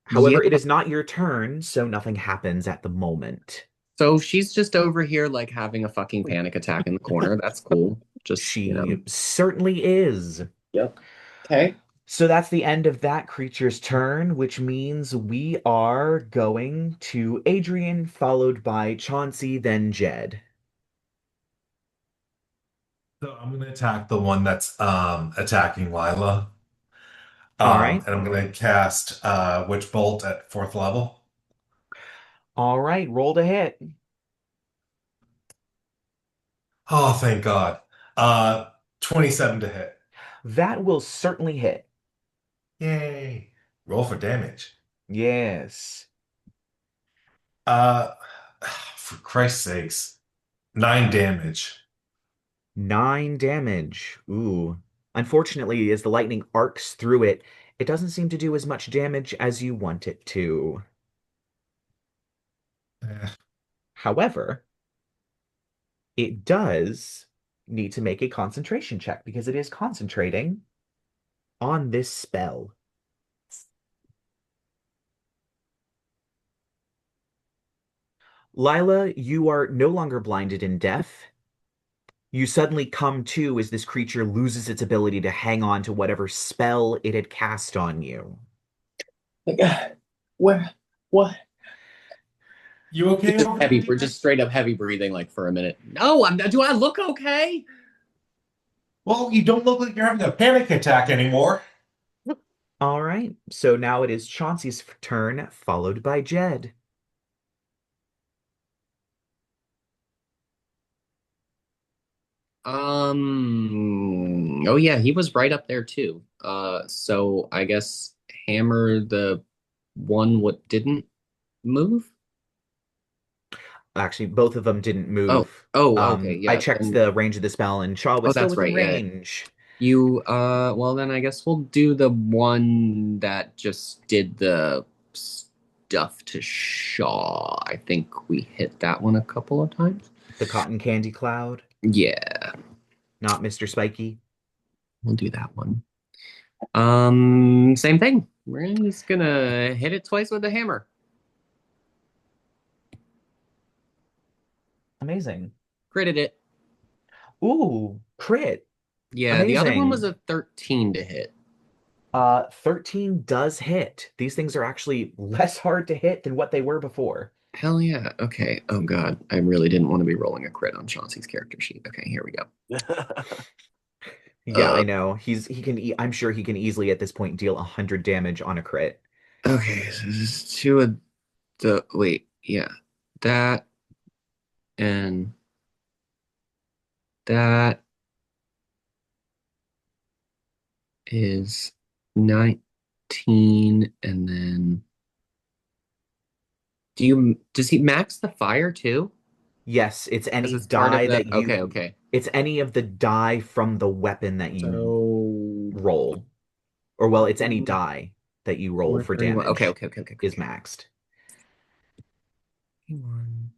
However, it is not your turn, so nothing happens at the moment. So she's just over here like having a fucking panic attack in the corner. That's cool. Just, She certainly is. Yep. Okay. So that's the end of that creature's turn, which means we are going to Adrien, followed by Chauncey, then Jed. So I'm gonna attack the one that's attacking Lyla. All right. And I'm gonna cast Witch Bolt at 4th level. All right. Roll to hit. Oh, thank God. Uh 27 to hit. That will certainly hit. Yay. Roll for damage. Yes. Uh for Christ's sakes. 9 damage. 9 damage. Ooh. Unfortunately, as the lightning arcs through it, it doesn't seem to do as much damage as you want it to. Eh. However, it does need to make a concentration check because it is concentrating on this spell. Lyla, you are no longer blinded and deaf. You suddenly come to as this creature loses its ability to hang on to whatever spell it had cast on you. Where? What? You okay Just over heavy. there? We're just straight up heavy breathing, like for a minute. No, I'm not. Do I look okay? Well, you don't look like you're having a panic attack anymore. All right, so now it is Chauncey's turn, followed by Jed. Oh yeah, he was right up there too. So I guess hammer the one what didn't move. Actually, both of them didn't Oh, move. okay, I yeah. checked Then, the range of the spell, and Shaw oh, was still that's within right. Yeah, range. you. Well, then I guess we'll do the one that just did the stuff to Shaw. I think we hit that one a couple of times. The cotton candy cloud, Yeah, not Mr. Spiky. we'll do that one. Same thing. We're just gonna hit it twice with the hammer. Amazing. Critted it. Ooh, crit. Yeah, the other one was Amazing. a 13 to hit. 13 does hit. These things are actually less hard to hit than what they were before. Hell yeah. Okay. Oh God. I really didn't want to be rolling a crit on Chauncey's character sheet. Okay, here we go. Yeah, I Uh, know. I'm sure he can easily at this point deal 100 damage on a crit. okay, so this is two of the wait, yeah. That and that is 19 and then does he max the fire too? Yes, it's As any it's part of die the that okay, you okay. it's any of the die from the weapon that you So roll. Or well, it's any die that you roll for 431. Okay, damage okay, okay, okay, is okay. maxed. 21.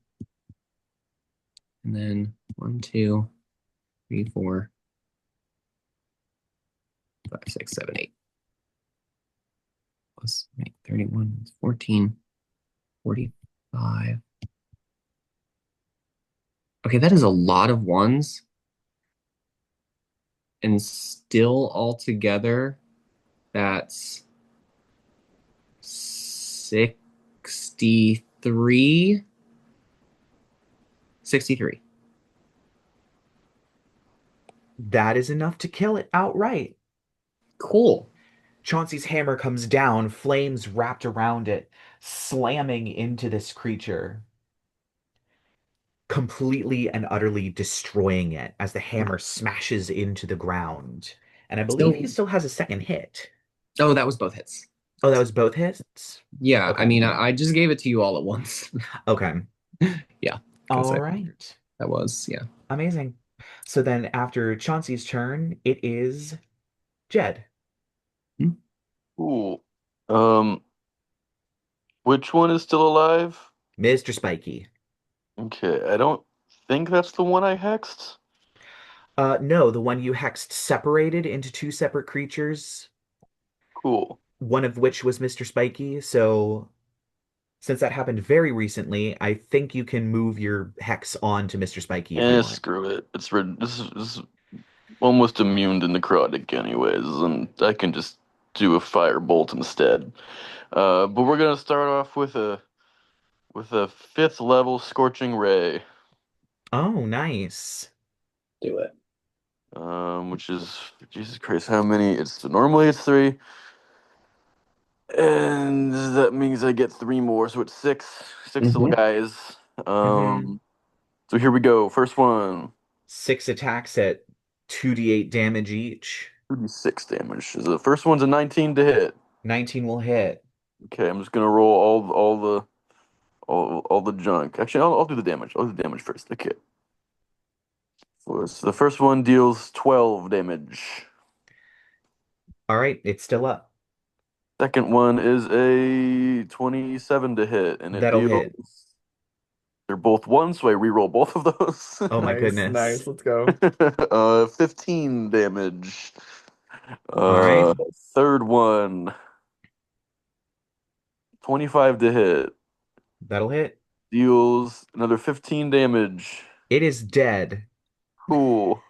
And then 1, 2, 3, 4, 5, 6, 7, 8. Plus 31 is 14, 45. Okay, that is a lot of ones. And still altogether, that's 63. 63. That is enough to kill it outright. Cool. Chauncey's hammer comes down, flames wrapped around it, slamming into this creature, completely and utterly destroying it as the hammer smashes into the ground. And I believe he So, still has a second hit. oh, that was both hits. Oh, that was both hits? Yeah, I Okay. mean, I just gave it to you all at once. Okay. Yeah, because All right. that was, yeah. Amazing. So then after Chauncey's turn, it is Jed. Cool. Um, which one is still alive? Mr. Spiky. Okay, I don't think that's the one I hexed. No, the one you hexed separated into two separate creatures, Cool. one of which was Mr. Spiky. So since that happened very recently, I think you can move your hex on to Mr. Spiky if you want. Screw it. This is almost immune to necrotic anyways, and I can just do a firebolt instead. But we're gonna start off with a fifth level scorching ray, Oh, nice. Do it. which is Jesus Christ, how many? It's normally it's three, and that means I get three more, so it's six little Hmm. guys. Hmm. So here we go. First one, Six attacks at 2d8 damage each. 36 damage. The first one's a 19 to hit. 19 will hit. Okay, I'm just gonna roll all the junk. Actually, I'll do the damage. I'll do the damage first. Okay. So the first one deals 12 damage. All right, it's still up. Second one is a 27 to hit, and it That'll deals. hit. They're both ones, so I re-roll both of those. Oh my Nice, nice. goodness. Let's go. 15 damage. All right, Third one, 25 to hit. that'll hit. Deals another 15 damage. It is dead. Cool.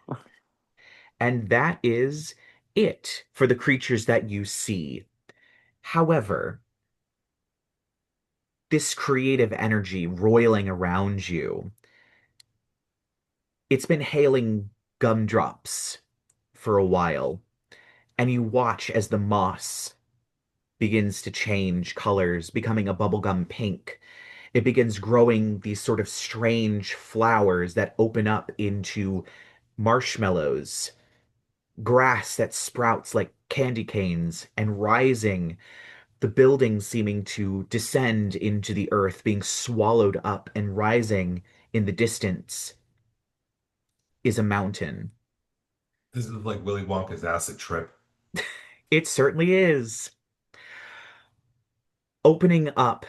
And that is it for the creatures that you see. However, this creative energy roiling around you, it's been hailing gumdrops for a while, and you watch as the moss begins to change colors, becoming a bubblegum pink. It begins growing these sort of strange flowers that open up into marshmallows, grass that sprouts like candy canes, and rising, the building seeming to descend into the earth, being swallowed up, and rising in the distance is a mountain. This is like Willy Wonka's acid trip. It certainly is. Opening up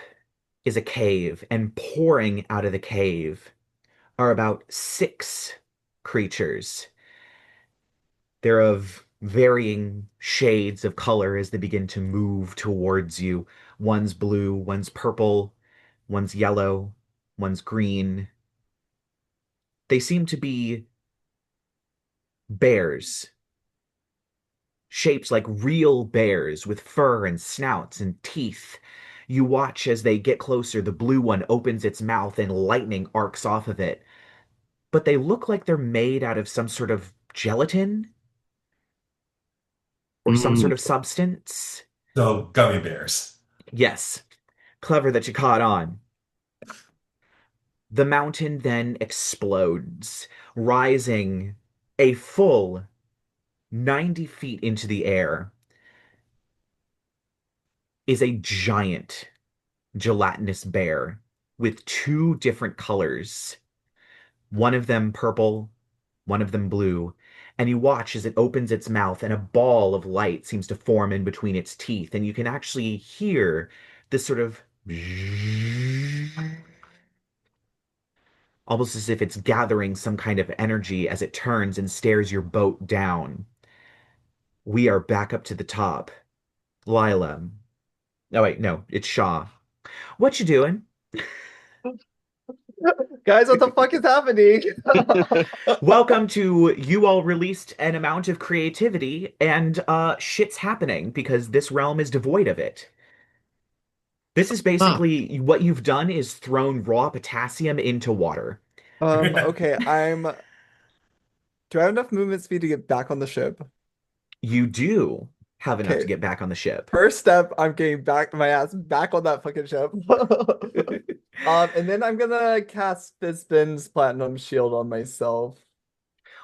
is a cave, and pouring out of the cave are about six creatures. They're of varying shades of color as they begin to move towards you. One's blue, one's purple, one's yellow, one's green. They seem to be bears, shapes like real bears with fur and snouts and teeth. You watch as they get closer. The blue one opens its mouth and lightning arcs off of it. But they look like they're made out of some sort of gelatin or some Mm. sort of substance. So gummy bears. Yes, clever that you caught on. The mountain then explodes, rising a full 90 feet into the air is a giant gelatinous bear with two different colors, one of them purple, one of them blue. And you watch as it opens its mouth and a ball of light seems to form in between its teeth. And you can actually hear this sort of almost as if it's gathering some kind of energy as it turns and stares your boat down. We are back up to the top. Lyla. Oh wait, no, it's Shaw. What you doing? Guys, what the fuck is happening? Welcome to you all released an amount of creativity and shit's happening because this realm is devoid of it. This is Ah, basically what you've done is thrown raw potassium into water. Okay, Do I have enough movement speed to get back on the ship? You do have enough to Okay. get back on the ship. First step, I'm getting back my ass back on that fucking ship. And then I'm gonna cast Fizbin's Platinum Shield on myself.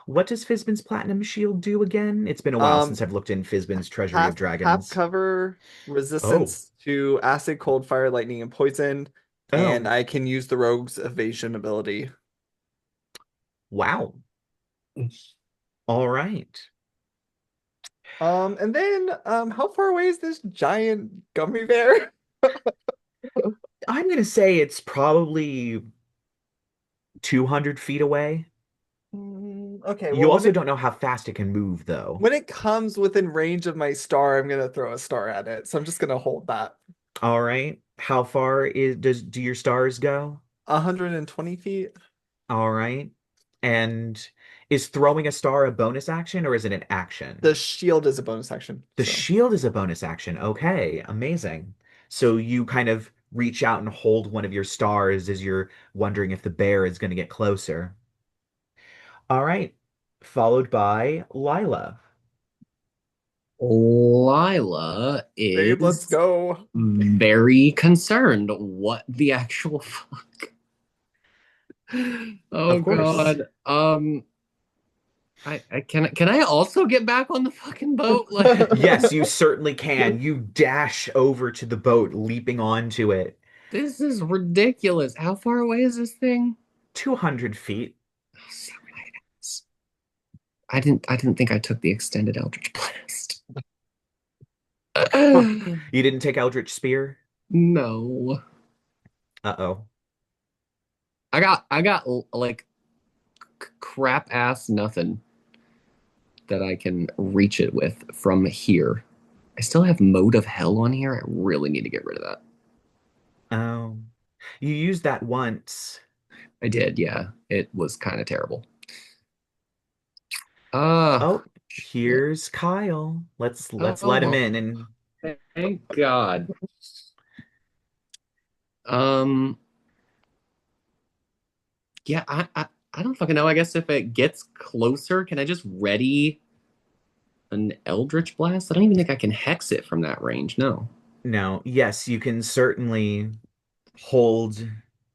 What does Fizban's Platinum Shield do again? It's been a while since Um, I've looked in Fizban's Treasury of half Dragons. cover, Oh, resistance to acid, cold, fire, lightning, and poison, and oh, I can use the rogue's evasion ability. wow. All right. And then how far away is this giant gummy bear? I'm gonna say it's probably 200 feet away. Okay, You well also don't know how fast it can move, though. when it comes within range of my star, I'm gonna throw a star at it. So I'm just gonna hold that. All right. How far do your stars go? 120 feet. All right. And is throwing a star a bonus action or is it an The action? shield is a bonus action. The So shield is a bonus action. Okay, amazing. So you kind of reach out and hold one of your stars as you're wondering if the bear is going to get closer. All right. Followed by Lyla. Lyla babe, let's is go. very concerned. What the actual fuck? Oh Of course. God. Can I also get back on the fucking boat? Like Yes, you certainly can. You dash over to the boat, leaping onto it. this is ridiculous. How far away is this thing? 200 feet. So nice. I didn't think I took the extended Eldritch Blast. You didn't take Eldritch Spear? No. Uh-oh. I got like crap ass nothing that I can reach it with from here. I still have Mode of Hell on here. I really need to get rid of that. Oh. You used that once. I did, yeah. It was kind of terrible. Uh, Oh, shit. here's Kyle. Let's Oh, let him well, in and thank God. Um, yeah, I don't fucking know. I guess if it gets closer, can I just ready an Eldritch Blast? I don't even think I can hex it from that range. No. no, yes, you can certainly hold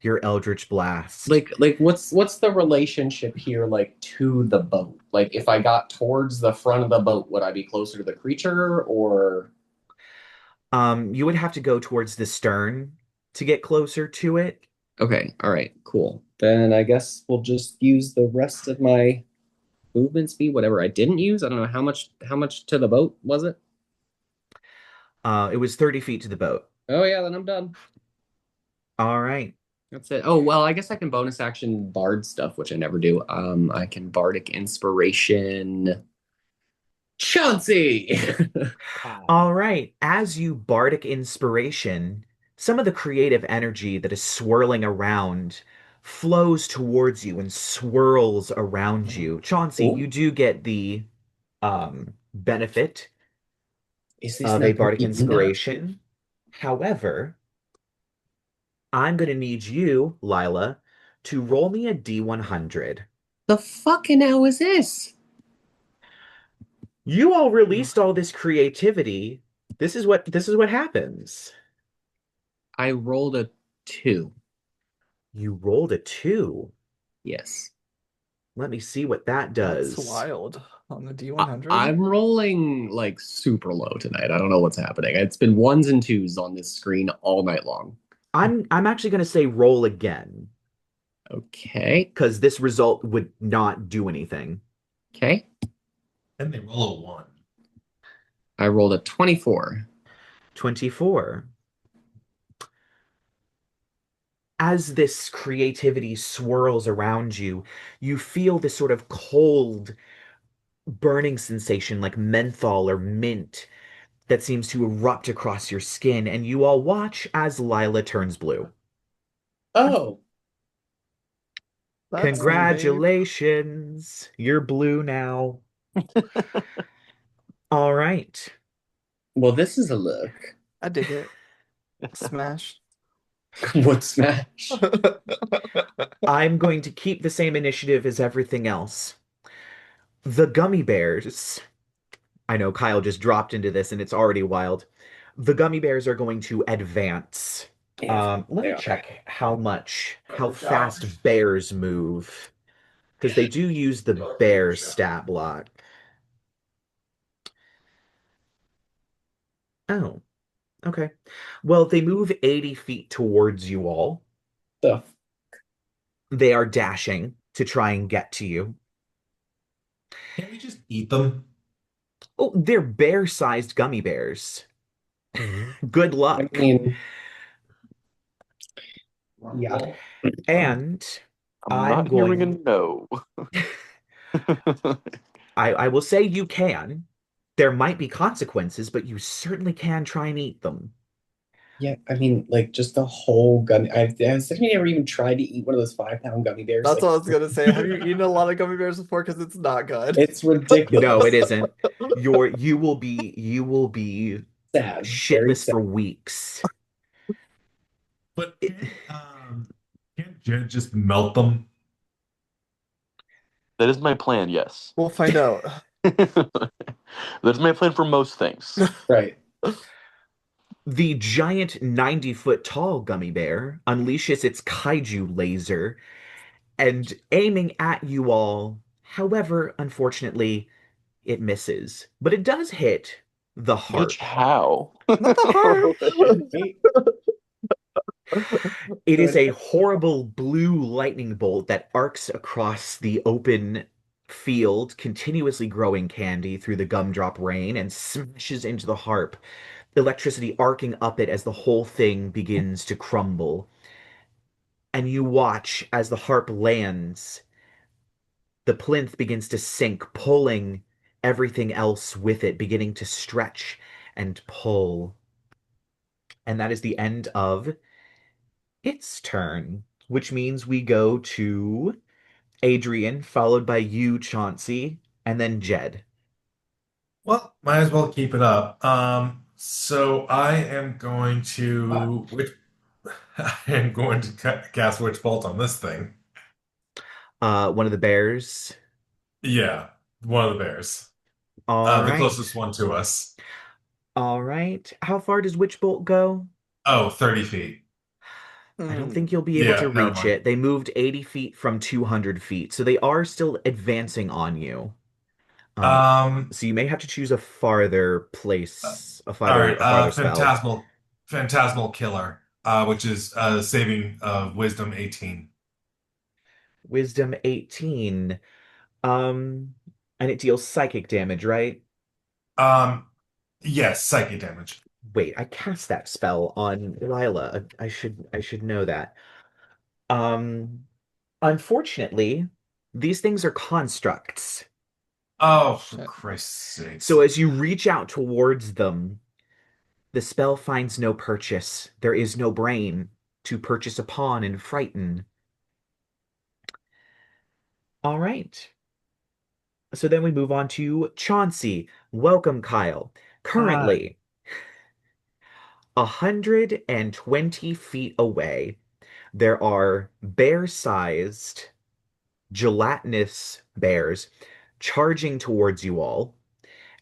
your Eldritch Blast. Like what's the relationship here like to the boat? Like if I got towards the front of the boat, would I be closer to the creature or You would have to go towards the stern to get closer to it. okay, all right, cool. Then I guess we'll just use the rest of my movement speed, whatever I didn't use. I don't know how much to the boat was it? It was 30 feet to the boat. Oh yeah, then I'm done. All right. That's it. Oh well, I guess I can bonus action bard stuff, which I never do. I can bardic inspiration. Chauncey. All right. As you bardic inspiration, some of the creative energy that is swirling around flows towards you and swirls around you. Chauncey, Oh, you do get the benefit is this of a not bardic enough? inspiration. However, I'm going to need you, Lyla, to roll me a D100. The fucking hell is this? You all released all this creativity. This is what happens. I rolled a 2. You rolled a 2. Yes. Let me see what that That's does. wild on the I, D100. I'm rolling like super low tonight. I don't know what's happening. It's been ones and twos on this screen all night long. I'm actually going to say roll again Okay. because this result would not do anything. Okay. And they roll a 1. I rolled a 24. 24. As this creativity swirls around you, you feel this sort of cold, burning sensation like menthol or mint that seems to erupt across your skin, and you all watch as Lyla turns blue. Oh. That's new, babe. Congratulations. You're blue now. All right. Well, this is a look. I dig it. Smash. What smash? I'm going to keep the same initiative as everything else. The gummy bears. I know Kyle just dropped into this and it's already wild. The gummy bears are going to advance. Yeah, Let they me are. check how fast bears move. Because they do use the bear stat block. Oh, okay. Well, they move 80 feet towards you all. The They are dashing to try and get to you. Can't we just eat them? Oh, they're bear-sized gummy bears. Good I luck. mean, yeah. And I'm I'm not hearing a going, no. I will say you can. There might be consequences, but you certainly can try and eat them. Yeah, I mean, like just the whole gummy. Has anybody ever even tried to eat one of those 5 pound gummy bears? That's Like, what I was gonna say. Have you eaten a lot of gummy bears before? Because it's not good. it's No, ridiculous. it isn't. You will be Sad, very shitless sad. for weeks. But It- can't Jed just melt them? That is my plan, yes. We'll find out. That's my plan for most things. Right. The giant 90-foot tall gummy bear unleashes its kaiju laser and aiming at you all. However, unfortunately, it misses. But it does hit the Which harp. how? Not the harm. Oh, shit, mate. It is a horrible blue lightning bolt that arcs across the open field, continuously growing candy through the gumdrop rain and smashes into the harp, electricity arcing up it as the whole thing begins to crumble. And you watch as the harp lands, the plinth begins to sink, pulling everything else with it, beginning to stretch and pull. And that is the end of its turn, which means we go to Adrien, followed by you, Chauncey, and then Jed. Well, might as well keep it up. So I am going to which I am going to cast Witch Bolt on this thing. One of the bears. Yeah, one of the bears. All The right. closest one to us. All right. How far does Witch Bolt go? Oh, 30 feet. I don't think you'll be able to Yeah, never reach mind. it. They moved 80 feet from 200 feet, so they are still advancing on you. Um, Um, so you may have to choose a farther uh, place, all right, a farther spell. Phantasmal Killer, which is saving Wisdom 18. Wisdom 18. Um, and it deals psychic damage, right? Um, yes, psychic damage. Wait, I cast that spell on Lyla. I should know that. Um, unfortunately, these things are constructs. Oh, for Christ's So sakes. as you reach out towards them, the spell finds no purchase. There is no brain to purchase upon and frighten. All right. So then we move on to Chauncey. Welcome, Kyle. Hi. Currently, 120 feet away, there are bear-sized, gelatinous bears charging towards you all,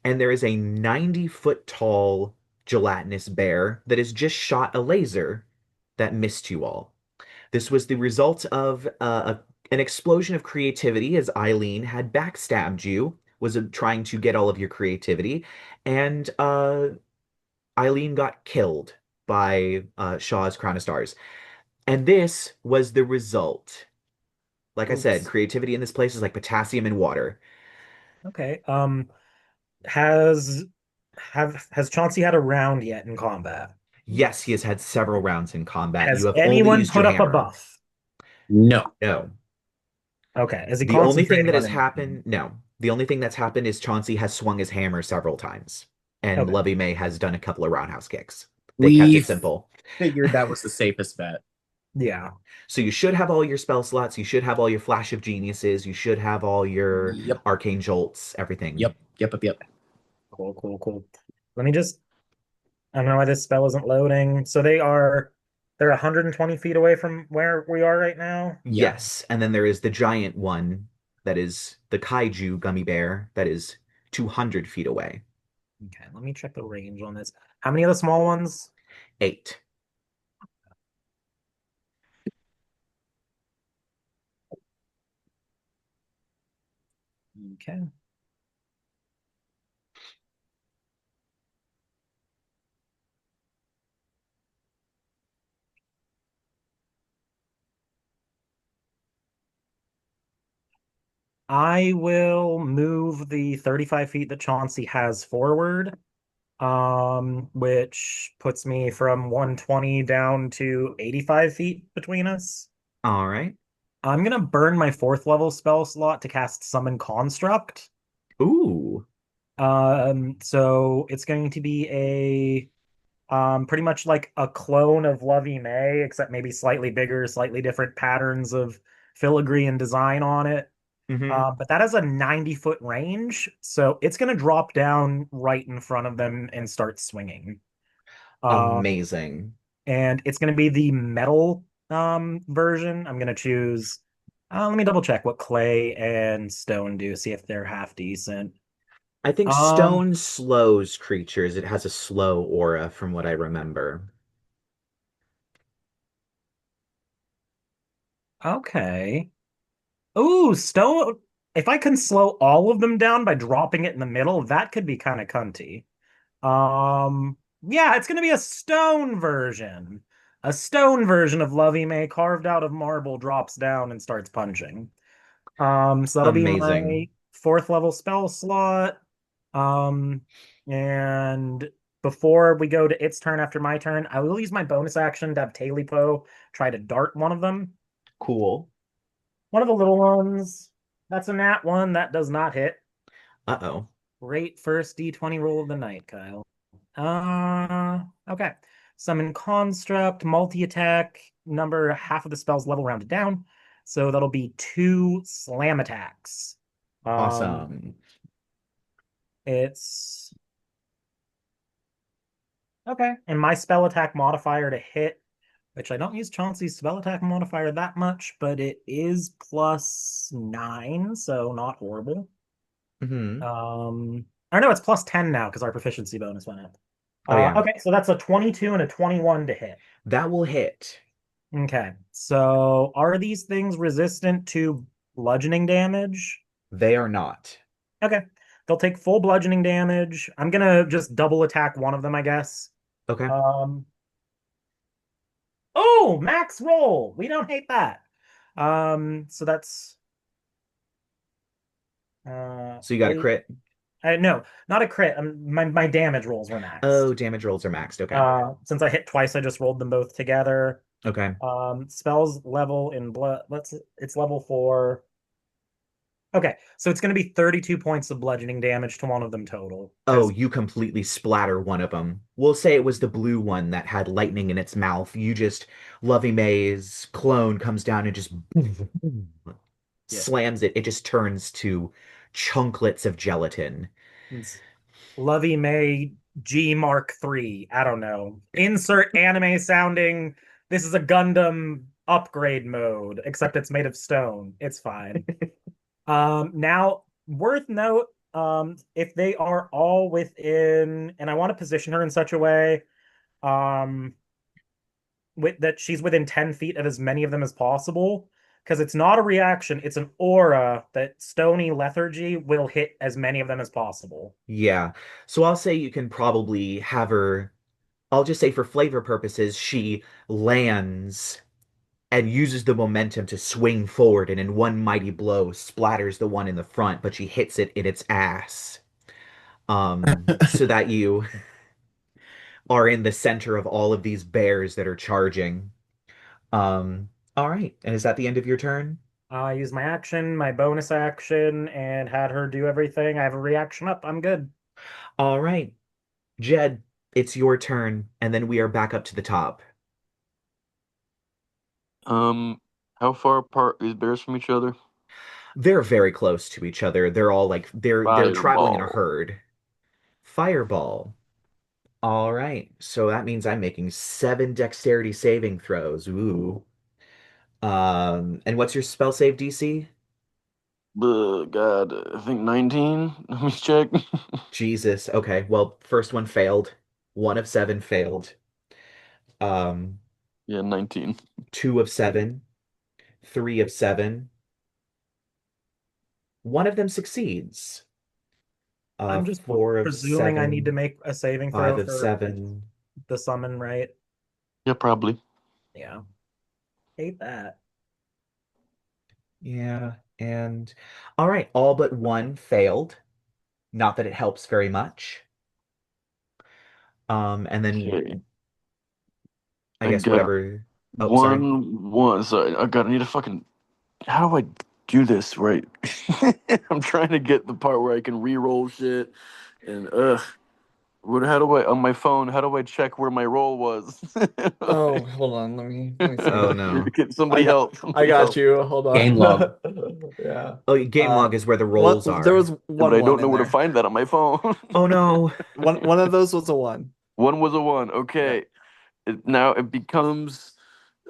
and there is a 90-foot tall gelatinous bear that has just shot a laser that missed you all. This was the result of an explosion of creativity as Eileen had backstabbed you, was trying to get all of your creativity, and Eileen got killed by Shaw's Crown of Stars. And this was the result. Like I said, Oops. creativity in this place is like potassium in water. Okay. Has has Chauncey had a round yet in combat? Yes, he has had several rounds in combat. You Has have only anyone used your put up a hammer. buff? No. No. Okay. Is he The only thing concentrating that on has anything? happened, no. The only thing that's happened is Chauncey has swung his hammer several times, and Okay. Lovey May has done a couple of roundhouse kicks. They kept We it simple. figured that was the safest bet. Yeah. So you should have all your spell slots, you should have all your Flash of Geniuses, you should have all your Yep. Arcane Jolts, everything. Yep. Cool. Let me just I don't know why this spell isn't loading. So they're 120 feet away from where we are right now. Yep. Yes, and then there is the giant one That is the kaiju gummy bear that is 200 feet away. Okay, let me check the range on this. How many of the small ones? 8. Okay. I will move the 35 feet that Chauncey has forward, which puts me from 120 down to 85 feet between us. All right. I'm gonna burn my fourth level spell slot to cast Summon Construct. Ooh. So it's going to be a pretty much like a clone of Lovey May, except maybe slightly bigger, slightly different patterns of filigree and design on it. Hmm. But that has a 90-foot range, so it's going to drop down right in front of them and start swinging. Uh, Amazing. and it's going to be the metal version. I'm going to choose. Let me double check what clay and stone do, see if they're half decent. I think Um, stone slows creatures. It has a slow aura from what I remember. okay. Ooh, stone. If I can slow all of them down by dropping it in the middle, that could be kind of cunty. Yeah, it's gonna be a stone version. A stone version of Lovey May carved out of marble drops down and starts punching. So that'll be Amazing. my fourth level spell slot. Um, and before we go to its turn after my turn, I will use my bonus action to have Talipo try to dart one of them. Cool. One of the little ones. That's a nat one. That does not hit. Uh-oh. Great first D20 roll of the night, Kyle. Okay. Summon Construct, multi-attack, number half of the spell's level rounded down. So that'll be 2 slam attacks. Um, Awesome. it's okay. And my spell attack modifier to hit, which I don't use Chauncey's spell attack modifier that much, but it is +9, so not horrible. Hmm. Or no, it's +10 now because our proficiency bonus went up. Oh yeah. Okay, so that's a 22 and a 21 to hit. That will hit. Okay, so are these things resistant to bludgeoning damage? They are not. Okay, they'll take full bludgeoning damage. I'm gonna just double attack one of them, I guess. Okay. Um, oh, max roll. We don't hate that. So that's So you got a 8. crit? No, not a crit. My damage rolls were maxed. Oh, damage rolls are maxed. Okay. Since I hit twice, I just rolled them both together. Okay. Spells level in blood. It's level 4. Okay, so it's going to be 32 points of bludgeoning damage to one of them total. Oh, Because you completely splatter one of them. We'll say it was the blue one that had lightning in its mouth. You just, Lovey May's clone comes down and just yeah, slams it. It just turns to chunklets of gelatin. it's Lovey May G Mark III. I don't know. Insert anime sounding. This is a Gundam upgrade mode, except it's made of stone. It's fine. Now, worth note, if they are all within, and I want to position her in such a way, um, that she's within 10 feet of as many of them as possible, because it's not a reaction, it's an aura that Stony Lethargy will hit as many of them as possible. Yeah. So I'll say you can probably have her, I'll just say for flavor purposes, she lands and uses the momentum to swing forward and in one mighty blow splatters the one in the front, but she hits it in its ass. So that you are in the center of all of these bears that are charging. All right. And is that the end of your turn? I use my action, my bonus action, and had her do everything. I have a reaction up. I'm good. All right. Jed, it's your turn, and then we are back up to the top. How far apart is bears from each other? They're very close to each other. They're all like they're traveling in a Fireball. herd. Fireball. All right. So that means I'm making 7 dexterity saving throws. Ooh. And what's your spell save DC? God, I think 19. Let me check. Jesus. Okay. Well, first one failed. One of seven failed. Um, Yeah, 19. two of seven, three of seven. One of them succeeds. I'm just Four of presuming I need to seven, make a saving five throw of for seven. the summon, right? Yeah, probably. Yeah. Hate that. Yeah. And all right, all but one failed. Not that it helps very much. And then Okay. I I guess got whatever. Oh, sorry. one. Sorry, I need to fucking. How do I do this right? I'm trying to get the part where I can re-roll shit, and how do I on my phone? How do I check where my roll was? Oh, hold on. Let me Oh see. no. I Somebody got help! I Somebody got help! you. Hold Game on. log. Yeah. Oh, game Uh, log is where the one rolls there are. was Yeah, but I one don't know in where to there. find that on my phone. Oh no. One of those was a one. One was a one. Yeah. Okay. Now it becomes.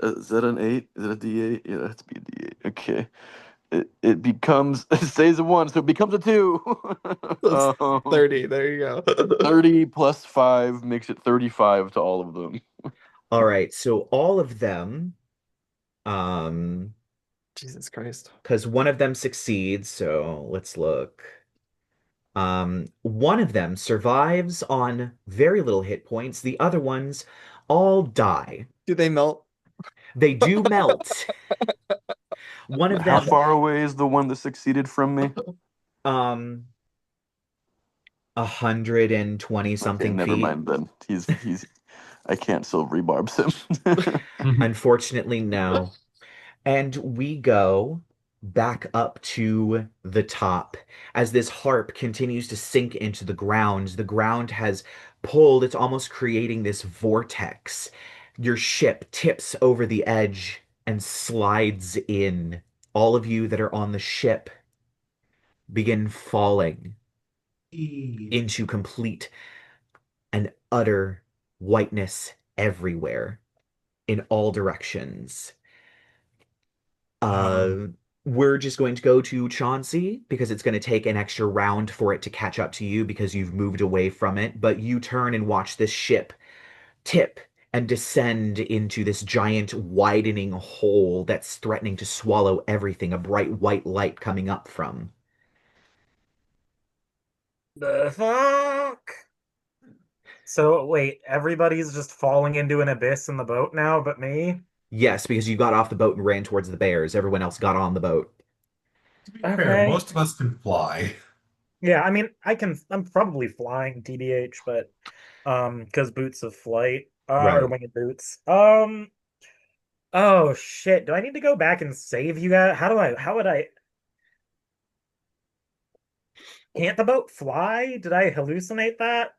Is that an eight? Is that a D8? Yeah, that's be a D8. Okay. It becomes it stays a one, so it becomes a two. That's um, 30. There you go. 30 plus five makes it 35 to all of them. All right, so all of them, um, Jesus Christ. because one of them succeeds, so let's look. One of them survives on very little hit points. The other ones all die. Do they melt? They do melt. One of How them, far away is the one that succeeded from me? um, 120 Okay, something never feet. mind then. He's I can't silvery barbs him. Unfortunately, no. And we go back up to the top. As this harp continues to sink into the ground has pulled, it's almost creating this vortex. Your ship tips over the edge and slides in. All of you that are on the ship begin falling into complete and utter whiteness everywhere in all directions. Um, Uh, we're just going to go to Chauncey because it's going to take an extra round for it to catch up to you because you've moved away from it. But you turn and watch this ship tip and descend into this giant widening hole that's threatening to swallow everything, a bright white light coming up from. The fuck? So wait, everybody's just falling into an abyss in the boat now, but me? Yes, because you got off the boat and ran towards the bears. Everyone else got on the boat. to be fair, Okay. most of us can fly. Yeah, I mean, I'm probably flying TBH, but because boots of flight, or Right. winged boots. Oh shit, do I need to go back and save you guys? How would I, can't the boat fly? Did I hallucinate that?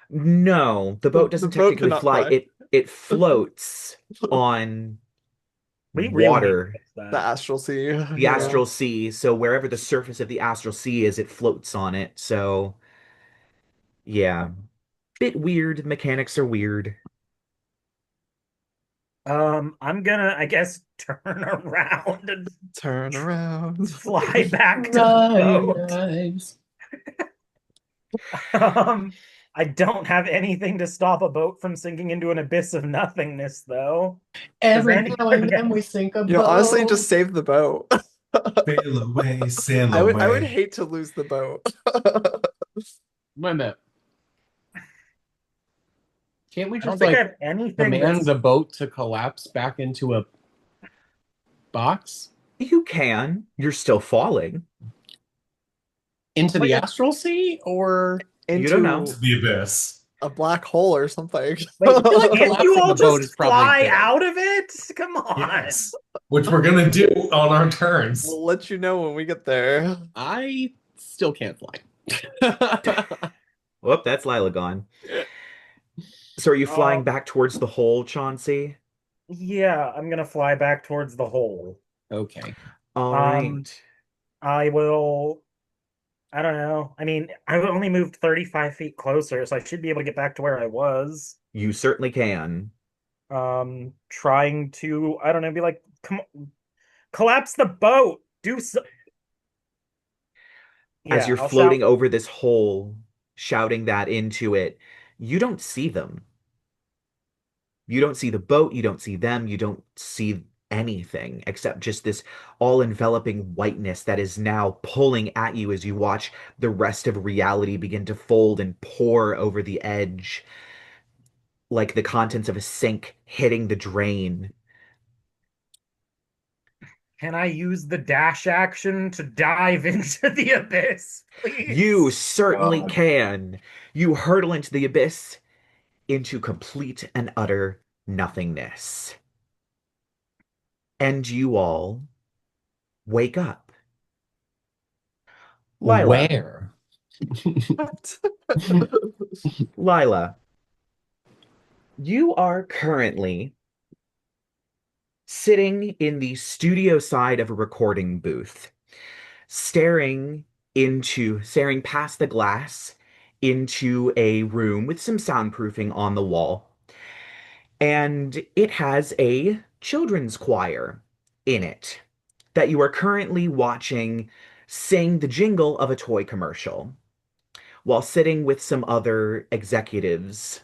No, the boat The doesn't boat technically cannot fly. fly. It floats on We really need to water, fix The that. astral sea. the Yeah. astral sea. So wherever the surface of the astral sea is, it floats on it. So yeah, bit weird. Mechanics are weird. I'm gonna, I guess, turn around and Turn around. fly back to the boat. Rise. Um, I don't have anything to stop a boat from sinking into an abyss of nothingness, though. Does Every now and then we anyone sink a Honestly, boat. just save the boat. Sail away, sail I would away. hate to lose the boat. Wait a minute. Can't we I don't just think I like have anything command that's the boat to collapse back into a box? You can. You're still falling. Into wait, the astral sea? Or You don't know. Into To the abyss. a black hole or something. wait, I feel like can't you collapsing all the boat is just probably fly good. out of it? Come on. Yes. Which we're gonna do on our turns. We'll let you know when we get there. I still can't fly. Whoop, that's Lyla gone. So are you flying Um, back towards the hole, Chauncey? yeah, I'm gonna fly back towards the hole. Okay. All Um, right. I will, I don't know. I mean, I only moved 35 feet closer, so I should be able to get back to where I was. You certainly can. Trying to, I don't know, be like, come on, collapse the boat. Do so. as Yeah, you're I'll shout. floating over this hole, shouting that into it, you don't see them. You don't see the boat, you don't see them, you don't see anything except just this all-enveloping whiteness that is now pulling at you as you watch the rest of reality begin to fold and pour over the edge, like the contents of a sink hitting the drain. Can I use the dash action to dive into the abyss, You please? certainly God. can. You hurtle into the abyss, into complete and utter nothingness. And you all wake up. Lyla, Where? Lyla, you are currently sitting in the studio side of a recording booth, staring past the glass into a room with some soundproofing on the wall. And it has a children's choir in it that you are currently watching sing the jingle of a toy commercial while sitting with some other executives.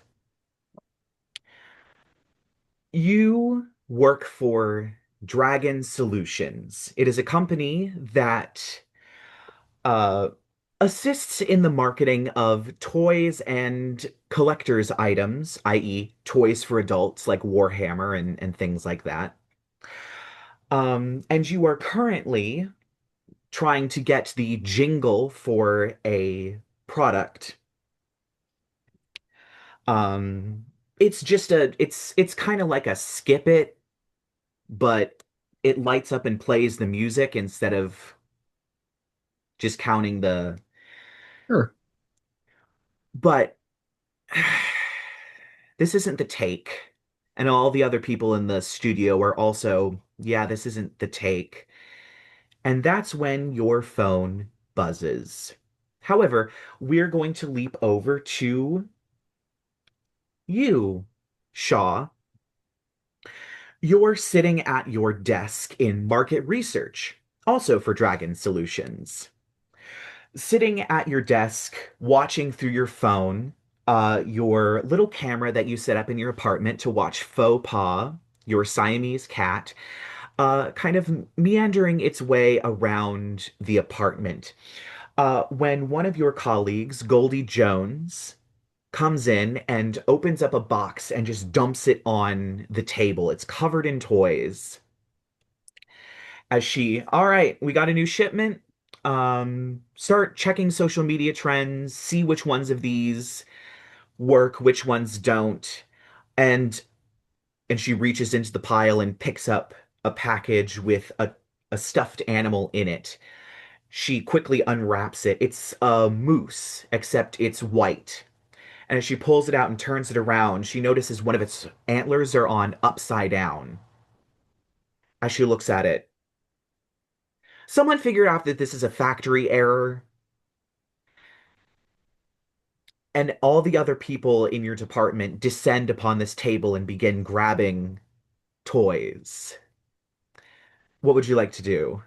You work for Dragon Solutions. It is a company that uh, assists in the marketing of toys and collector's items, i.e., toys for adults like Warhammer and things like that. And you are currently trying to get the jingle for a product. Um, it's kind of like a skip it, but it lights up and plays the music instead of just counting the. Sure. But this isn't the take. And all the other people in the studio are also, yeah, this isn't the take. And that's when your phone buzzes. However, we're going to leap over to you, Shaw. You're sitting at your desk in market research, also for Dragon Solutions. Sitting at your desk, watching through your phone, your little camera that you set up in your apartment to watch Faux Pas, your Siamese cat, kind of meandering its way around the apartment. When one of your colleagues, Goldie Jones, comes in and opens up a box and just dumps it on the table. It's covered in toys. All right, we got a new shipment. Start checking social media trends, see which ones of these work, which ones don't. And she reaches into the pile and picks up a package with a stuffed animal in it. She quickly unwraps it. It's a moose, except it's white. And as she pulls it out and turns it around, she notices one of its antlers are on upside down. As she looks at it, someone figured out that this is a factory error, and all the other people in your department descend upon this table and begin grabbing toys. What would you like to do?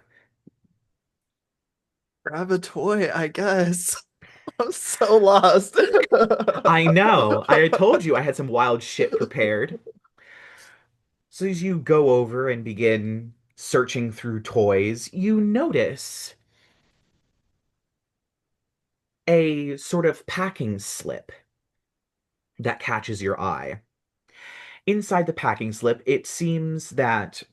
Grab a toy, I guess. I'm so lost. I know. I told you I had some wild shit prepared. So as you go over and begin searching through toys, you notice a sort of packing slip that catches your eye. Inside the packing slip, it seems that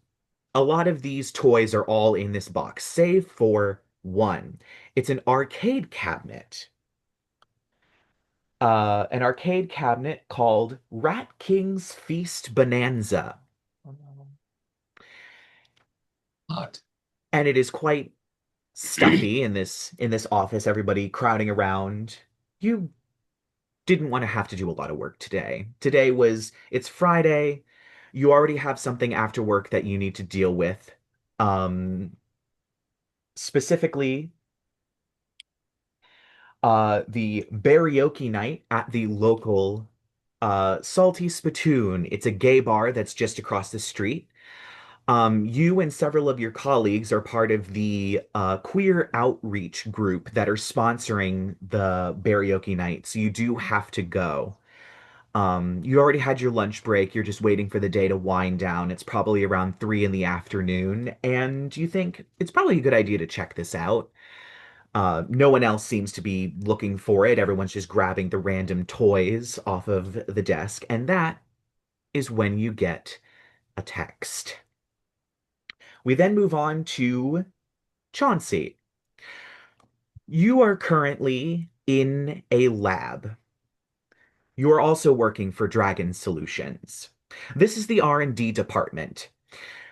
a lot of these toys are all in this box, save for one. It's an arcade cabinet called Rat King's Feast Bonanza. What? And it is quite stuffy in this office, everybody crowding around. You didn't want to have to do a lot of work today. It's Friday. You already have something after work that you need to deal with. Um, Specifically, the karaoke night at the local Salty Spittoon. It's a gay bar that's just across the street. You and several of your colleagues are part of the queer outreach group that are sponsoring the Barioki night, so you do have to go. You already had your lunch break. You're just waiting for the day to wind down. It's probably around 3 in the afternoon, and you think it's probably a good idea to check this out. No one else seems to be looking for it. Everyone's just grabbing the random toys off of the desk, and that is when you get a text. We then move on to Chauncey. You are currently in a lab. You are also working for Dragon Solutions. This is the R&D department.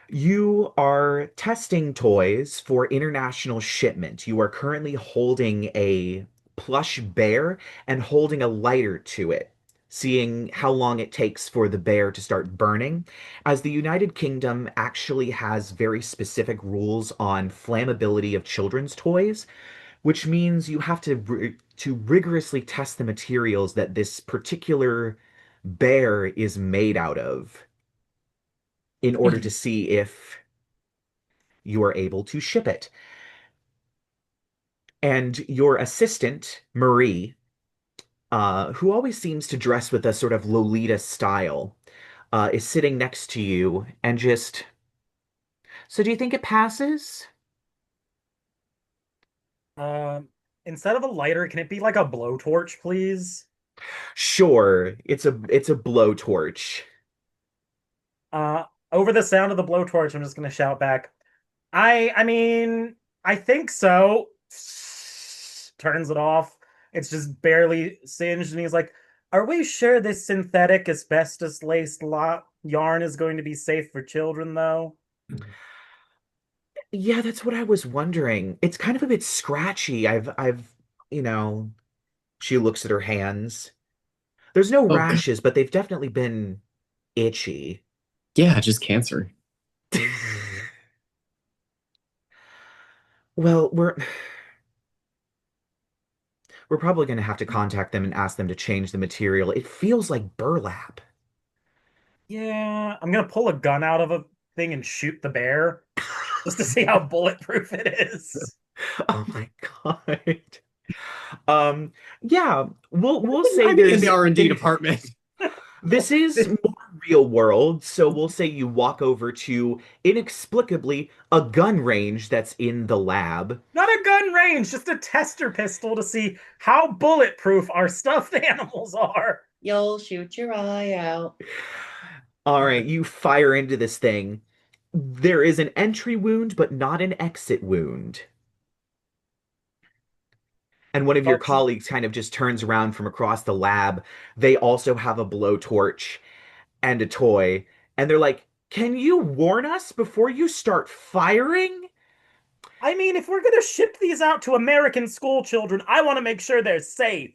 You are testing toys for international shipment. You are currently holding a plush bear and holding a lighter to it, seeing how long it takes for the bear to start burning, as the United Kingdom actually has very specific rules on flammability of children's toys, which means you have to rigorously test the materials that this particular bear is made out of in order to see if you are able to ship it. And your assistant, Marie, who always seems to dress with a sort of Lolita style, is sitting next to you and just, so do you think it passes? Um, Instead of a lighter, can it be like a blowtorch, please? Sure, it's a blowtorch. Over the sound of the blowtorch, I'm just gonna shout back. I mean, I think so. Turns it off. It's just barely singed, and he's like, "Are we sure this synthetic asbestos-laced yarn is going to be safe for children, though?" Yeah, that's what I was wondering. It's kind of a bit scratchy. You know, she looks at her hands. There's no Oh, God. rashes, but they've definitely been itchy. Yeah, just cancer. Well, we're probably going to have to contact them and ask them to change the material. It feels like burlap. Yeah, I'm gonna pull a gun out of a thing and shoot the bear just to see how bulletproof it is. Oh my God. Um, yeah, we'll say I be in there's the R&D department. this is more real world, so we'll say you walk over to inexplicably a gun range that's in the lab. Not a gun range, just a tester pistol to see how bulletproof our stuffed animals are. You'll shoot your eye out. All right, you fire into this thing. There is an entry wound, but not an exit wound. And one of your Oh, colleagues kind of just turns around from across the lab. They also have a blowtorch and a toy. And they're like, "Can you warn us before you start firing?" I mean, if we're gonna ship these out to American school children, I want to make sure they're safe.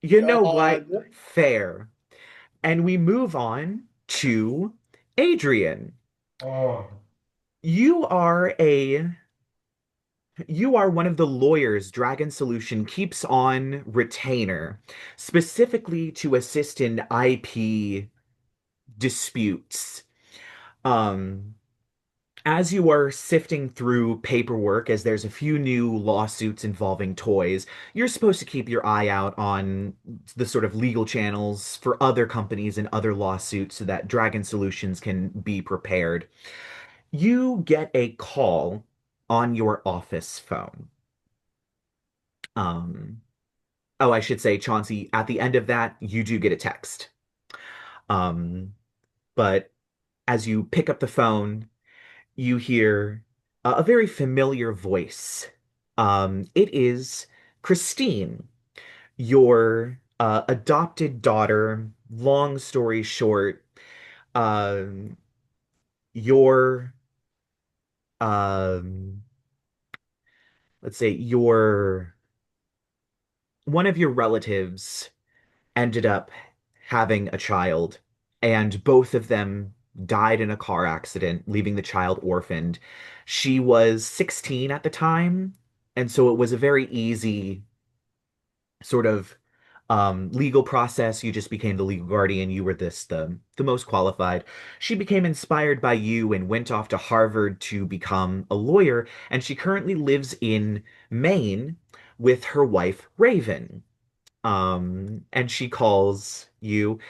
You know what? God. Fair. And we move on to Adrien. Oh, You are a you are one of the lawyers Dragon Solution keeps on retainer, specifically to assist in IP disputes. Um, as you are sifting through paperwork, as there's a few new lawsuits involving toys, you're supposed to keep your eye out on the sort of legal channels for other companies and other lawsuits so that Dragon Solutions can be prepared. You get a call on your office phone. Um, oh, I should say, Chauncey, at the end of that, you do get a text. Um, but as you pick up the phone, you hear a very familiar voice. It is Christine, your adopted daughter. Long story short, um, your um, let's say your one of your relatives ended up having a child, and both of them died in a car accident, leaving the child orphaned. She was 16 at the time, and so it was a very easy sort of legal process. You just became the legal guardian. You were the most qualified. She became inspired by you and went off to Harvard to become a lawyer, and she currently lives in Maine with her wife Raven. And she calls you,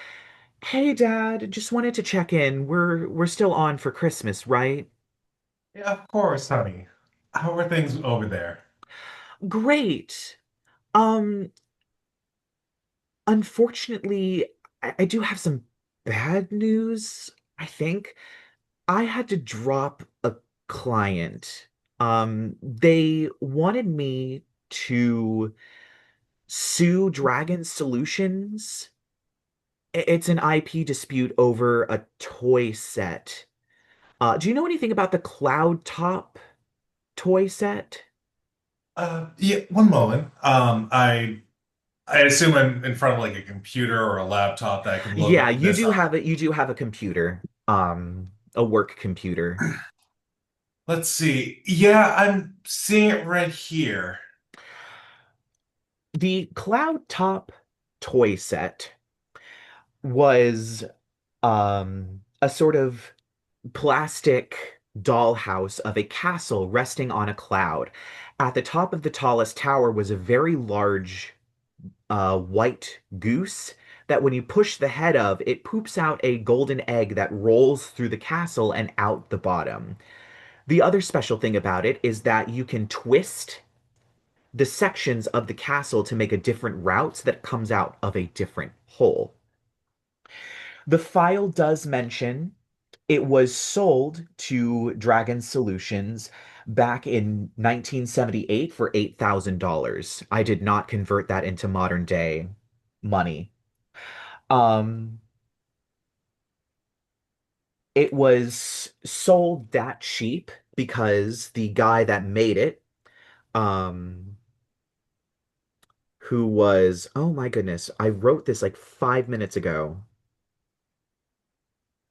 "Hey Dad, just wanted to check in. We're still on for Christmas, right?" Yeah, of course, honey. How are things over there? Great. Um, Unfortunately, I do have some bad news, I think. I had to drop a client. They wanted me to sue Dragon Solutions. It's an IP dispute over a toy set. Do you know anything about the Cloud Top toy set? Yeah, one moment. I assume I'm in front of like a computer or a laptop that I can look Yeah, you this do up. have it. You do have a computer, a work computer. Let's see. Yeah, I'm seeing it right here. The Cloud Top toy set was a sort of plastic dollhouse of a castle resting on a cloud. At the top of the tallest tower was a very large white goose that when you push the head of, it poops out a golden egg that rolls through the castle and out the bottom. The other special thing about it is that you can twist the sections of the castle to make a different route so that it comes out of a different hole. The file does mention it was sold to Dragon Solutions back in 1978 for $8,000. I did not convert that into modern day money. Um, it was sold that cheap because the guy that made it, um, who was, oh my goodness, I wrote this like 5 minutes ago.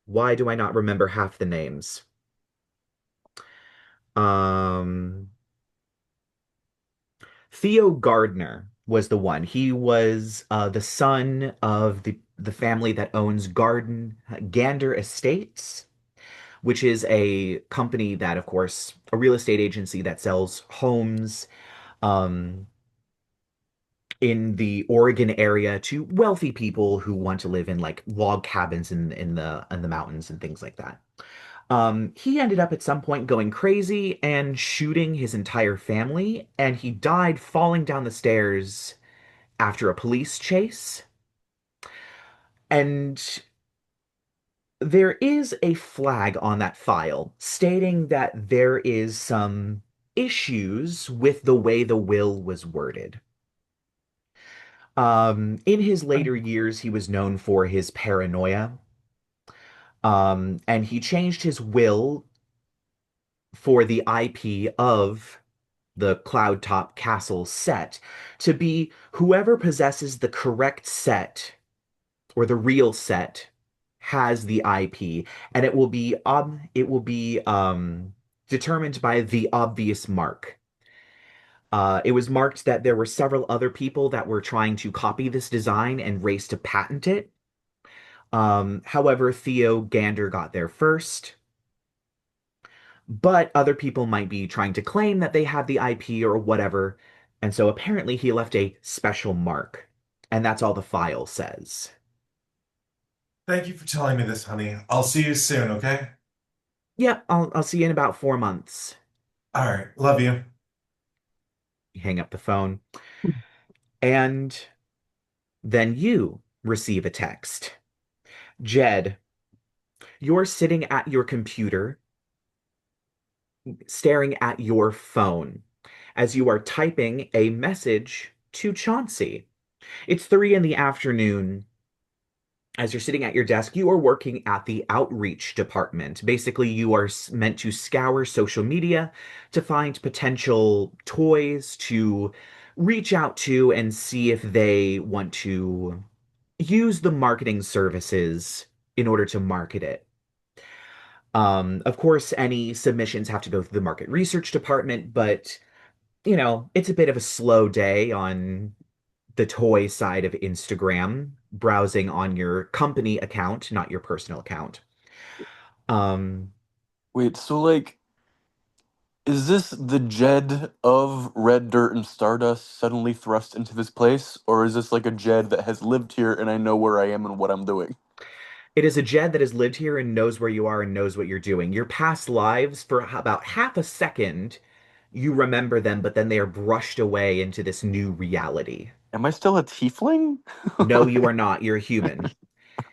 Why do I not remember half the names? Um, Theo Gardner was the one. He was the son of the family that owns Garden Gander Estates, which is a company that, of course, a real estate agency that sells homes um, in the Oregon area to wealthy people who want to live in like log cabins in the mountains and things like that. He ended up at some point going crazy and shooting his entire family, and he died falling down the stairs after a police chase. And there is a flag on that file stating that there is some issues with the way the will was worded. In his later years, he was known for his paranoia. And he changed his will for the IP of the Cloud Top Castle set to be whoever possesses the correct set or the real set has the IP, and it will be determined by the obvious mark. It was marked that there were several other people that were trying to copy this design and race to patent it. However, Theo Gander got there first, but other people might be trying to claim that they have the IP or whatever, and so apparently he left a special mark, and that's all the file says. Thank you for telling me this, honey. I'll see you soon, okay? Yep, I'll see you in about 4 months. All right, love you. You hang up the phone, and then you receive a text. Jed, you're sitting at your computer, staring at your phone as you are typing a message to Chauncey. It's 3 in the afternoon. As you're sitting at your desk, you are working at the outreach department. Basically, you are meant to scour social media to find potential toys to reach out to and see if they want to use the marketing services in order to market it. Of course, any submissions have to go through the market research department, but it's a bit of a slow day on the toy side of Instagram, browsing on your company account, not your personal account. Um, Wait, so like, is this the Jed of Red Dirt and Stardust suddenly thrust into this place, or is this like a Jed that has lived here and I know where I am and what I'm doing? it is a Jed that has lived here and knows where you are and knows what you're doing. Your past lives, for about half a second, you remember them, but then they are brushed away into this new reality. Am I still a tiefling? No, you are not. You're a human.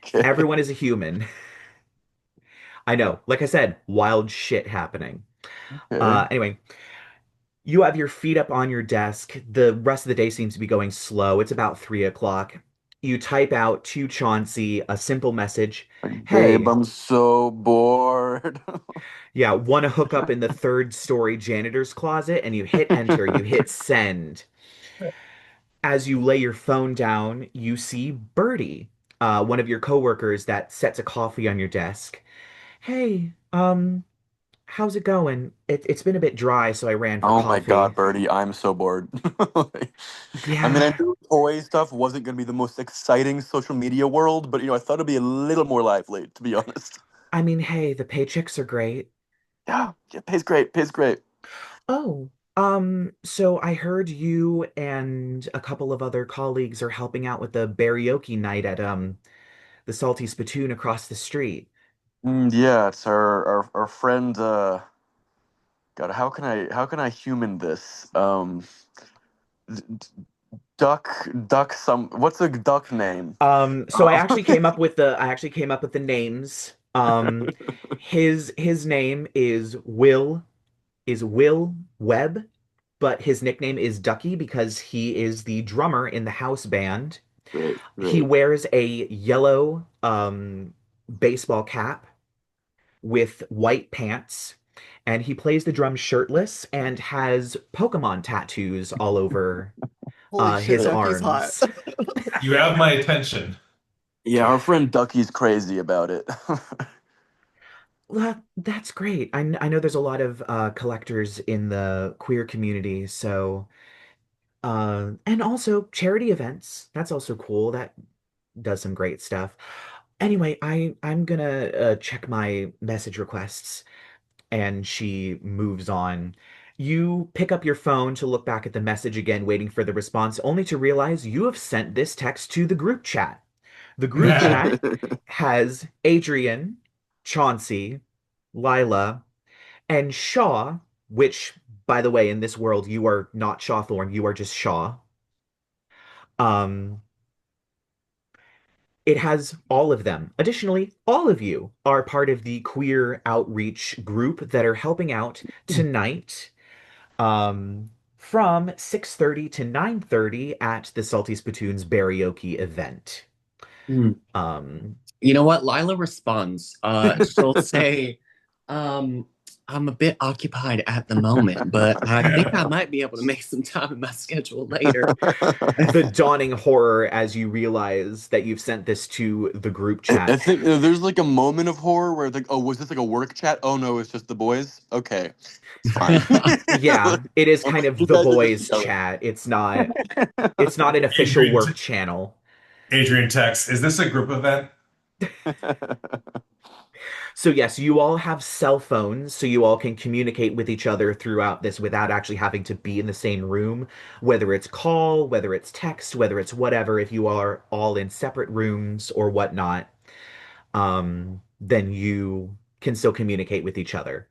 Okay. Everyone is a human. I know. Like I said, wild shit happening. Okay. Anyway, you have your feet up on your desk. The rest of the day seems to be going slow. It's about 3 o'clock. You type out to Chauncey a simple message. Like, babe, Hey, I'm so bored. yeah, want to hook up in the third story janitor's closet? And you hit enter, you hit send. As you lay your phone down, you see Birdie, one of your coworkers that sets a coffee on your desk. Hey, how's it going? It's been a bit dry, so I ran for Oh my God, coffee. Birdie, I'm so bored. I mean, I Yeah, knew toy stuff wasn't going to be the most exciting social media world, but I thought it'd be a little more lively, to be honest. I mean, hey, the paychecks are great. Yeah, yeah, pays great, pays great. Oh, so I heard you and a couple of other colleagues are helping out with the karaoke night at the Salty Spittoon across the street. Yeah, it's our friend. God, how can I human this? D- d- duck. What's a duck name? So I actually came up with the names. His name is Will Webb, but his nickname is Ducky because he is the drummer in the house band. Great, He great. wears a yellow baseball cap with white pants, and he plays the drums shirtless and has Pokemon tattoos all over Holy shit, his Ducky's hot. arms. You have my attention. Yeah, our friend Ducky's crazy about it. Well, that's great. I know there's a lot of collectors in the queer community, so and also charity events. That's also cool. That does some great stuff. Anyway, I'm gonna check my message requests, and she moves on. You pick up your phone to look back at the message again, waiting for the response, only to realize you have sent this text to the group chat. The group chat has Adrien, Chauncey, Lyla, and Shaw, which, by the way, in this world, you are not Shawthorn, you are just Shaw. Um, it has all of them. Additionally, all of you are part of the queer outreach group that are helping out tonight, from 6:30 to 9:30 at the Salty Spittoons karaoke event. Hmm. Um, You know what? Lyla responds. She'll say, um, I'm a bit occupied at the moment, but I think I might be able to make some time in my schedule later. the dawning horror as you realize that you've sent this to the group I chat. think there's like a moment of horror where it's like, oh, was this like a work chat? Oh no, it's just the boys. Okay, it's fine. Yeah, it is kind You of the guys are just boys jealous. chat. It's not an official Adrian, work channel. Adrian texts, is this a group event? So yes, you all have cell phones, so you all can communicate with each other throughout this without actually having to be in the same room, whether it's call, whether it's text, whether it's whatever, if you are all in separate rooms or whatnot, then you can still communicate with each other.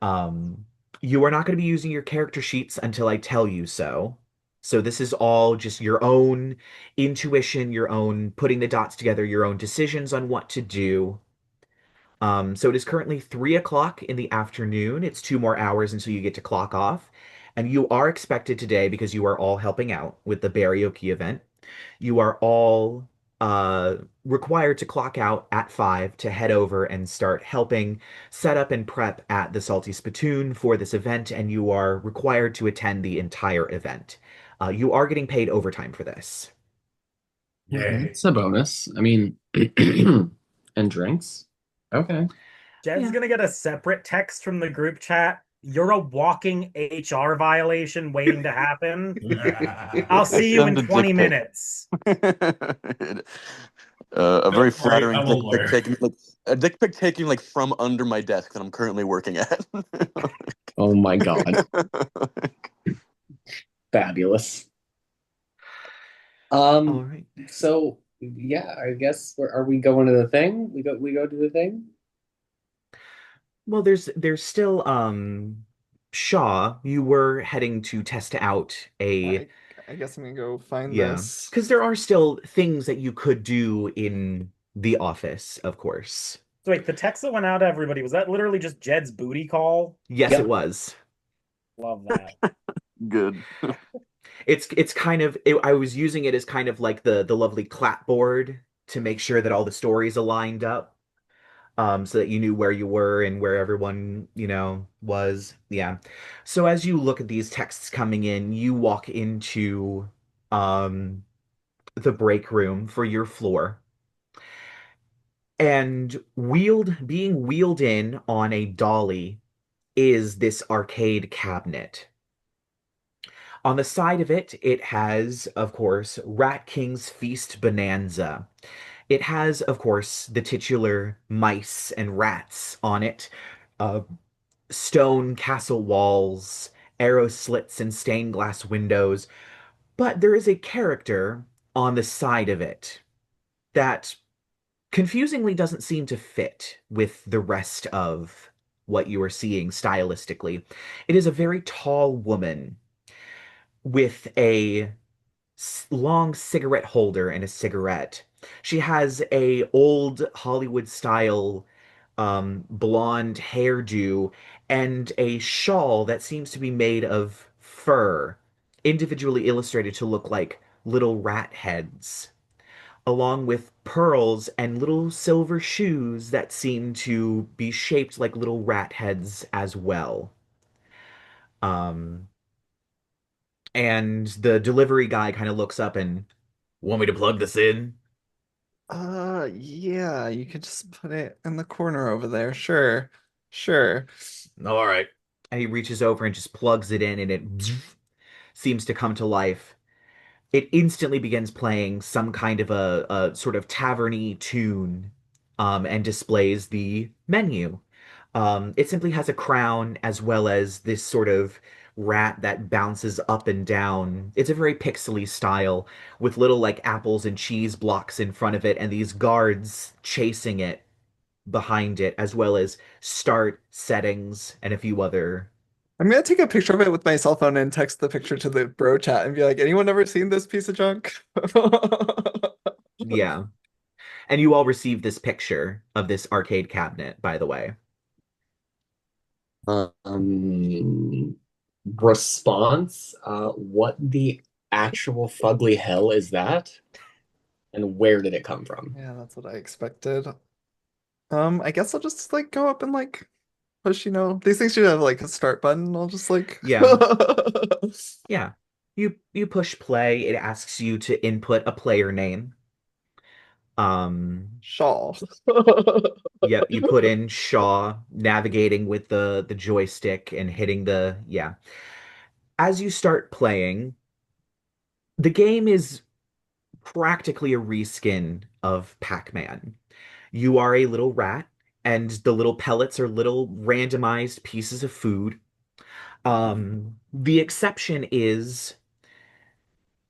Um, you are not going to be using your character sheets until I tell you so. So this is all just your own intuition, your own putting the dots together, your own decisions on what to do. So it is currently 3 o'clock in the afternoon. It's 2 more hours until you get to clock off. And you are expected today, because you are all helping out with the karaoke event, you are all required to clock out at 5 to head over and start helping set up and prep at the Salty Spittoon for this event, and you are required to attend the entire event. You are getting paid overtime for this. Yay. It's a bonus. I mean, and drinks. Okay. Jed's Yeah. gonna get a separate text from the group chat You're a walking HR violation waiting to happen. I'll see you in Send a 20 dick pic. minutes. A very Don't worry, flattering I'm a dick pic lawyer. taken like a dick pic taken like from under my desk that I'm currently working at. Oh my God. Fabulous. All right. So yeah, I guess are we going to the thing? We go to the thing? Well, there's still Shaw, you were heading to test out a I guess I'm gonna go find yeah, this. because there are still things that you could do in the office, of course. So wait, the text that went out to everybody, was that literally just Jed's booty call? Yes, it Yep. was. Love that. Good. It's kind of I was using it as kind of like the lovely clapboard to make sure that all the stories aligned up. So that you knew where you were and where everyone, was. Yeah. So as you look at these texts coming in, you walk into um the break room for your floor. And being wheeled in on a dolly is this arcade cabinet. On the side of it, it has, of course, Rat King's Feast Bonanza. It has, of course, the titular mice and rats on it, uh, stone castle walls, arrow slits, and stained glass windows. But there is a character on the side of it that confusingly doesn't seem to fit with the rest of what you are seeing stylistically. It is a very tall woman with a long cigarette holder and a cigarette. She has a old Hollywood style blonde hairdo and a shawl that seems to be made of fur, individually illustrated to look like little rat heads, along with pearls and little silver shoes that seem to be shaped like little rat heads as well. Um, and the delivery guy kind of looks up and, want me to plug this in? Yeah, you could just put it in the corner over there. Sure. Sure. All right. And he reaches over and just plugs it in, and it seems to come to life. It instantly begins playing some kind of a sort of taverny tune, and displays the menu. It simply has a crown as well as this sort of rat that bounces up and down. It's a very pixely style with little like apples and cheese blocks in front of it and these guards chasing it behind it, as well as start settings and a few other. I'm gonna take a picture of it with my cell phone and text the picture to the bro chat and be like, anyone ever seen this piece of junk? Yeah. And you all received this picture of this arcade cabinet, by the way. Um, Response. What the actual fugly hell is that? And where did it come from? Yeah, that's what I expected. I guess I'll just like go up and like push, these things should have like a start button. I'll just like Yeah. Yeah. You push play, it asks you to input a player name. Shaw. Yep, you put in Shaw, navigating with the joystick and hitting the yeah. As you start playing, the game is practically a reskin of Pac-Man. You are a little rat, and the little pellets are little randomized pieces of food. The exception is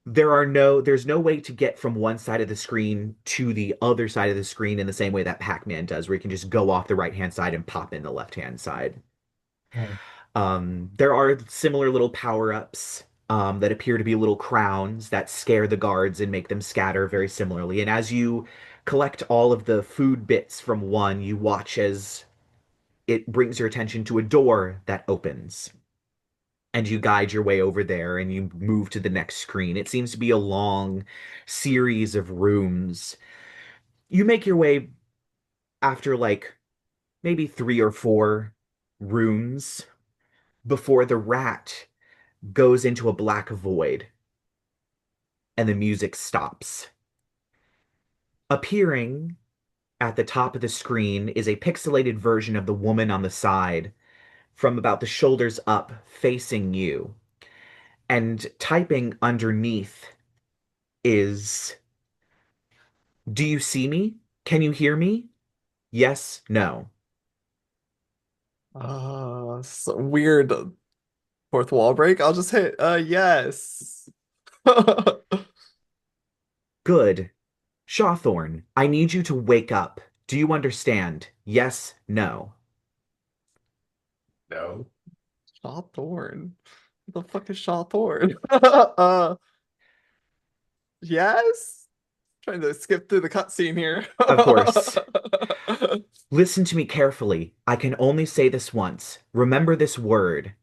there's no way to get from one side of the screen to the other side of the screen in the same way that Pac-Man does, where you can just go off the right-hand side and pop in the left-hand side. Oh. There are similar little power-ups that appear to be little crowns that scare the guards and make them scatter very similarly. And as you collect all of the food bits from one, you watch as it brings your attention to a door that opens. And you guide your way over there and you move to the next screen. It seems to be a long series of rooms. You make your way after like maybe three or four rooms before the rat goes into a black void and the music stops. Appearing at the top of the screen is a pixelated version of the woman on the side from about the shoulders up facing you. And typing underneath is, "Do you see me? Can you hear me? Yes, no." So weird fourth wall break. I'll just hit yes. Good. Shawthorn, I need you to wake up. Do you understand? Yes, no. No. Shawthorn. What the fuck is Shawthorn? Yes. Trying to skip through the cutscene here. Of course. Listen to me carefully. I can only say this once. Remember this word.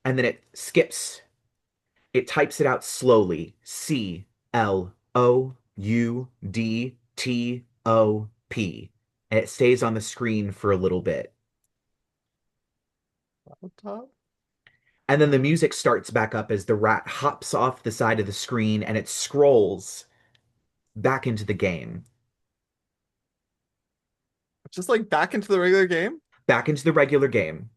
And then it skips. It types it out slowly. Cloudtop. And it stays on the screen for a little bit. And then the music starts back up as the rat hops off the side of the screen and it scrolls back into the game. Just like back into the regular game. Back into the regular game.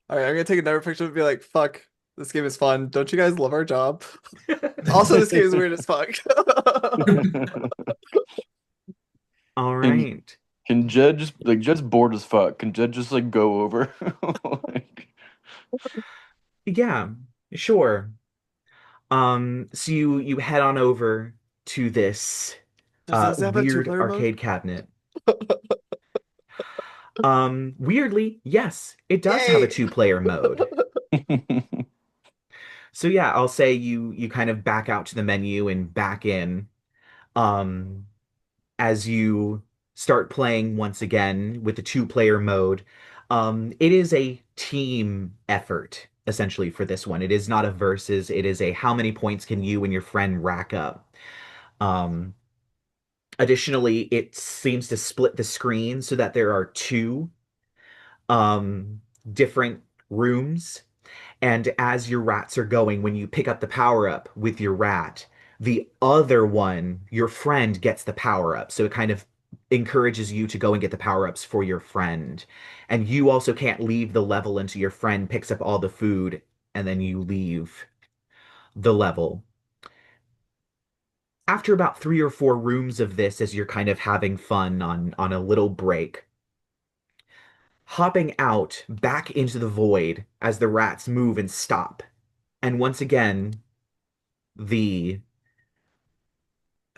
All right, I'm gonna take another picture and be like, "Fuck, this game is fun. Don't you guys love our job?" Also, this game is weird as fuck. All right. Can Jed Jed's bored as fuck? Can Jed just like go over? Like... Yeah, sure. So you head on over to this Does this have a weird two-player arcade mode? cabinet. Weirdly, yes, it does have a Yay! two-player mode. So yeah, I'll say you kind of back out to the menu and back in um as you start playing once again with the two-player mode. It is a team effort essentially for this one. It is not a versus, it is a how many points can you and your friend rack up. Um Additionally, it seems to split the screen so that there are two um different rooms. And as your rats are going, when you pick up the power up with your rat, the other one, your friend, gets the power up. So it kind of encourages you to go and get the power ups for your friend. And you also can't leave the level until your friend picks up all the food and then you leave the level. After about 3 or 4 rooms of this, as you're kind of having fun on a little break, hopping out back into the void as the rats move and stop. And once again, the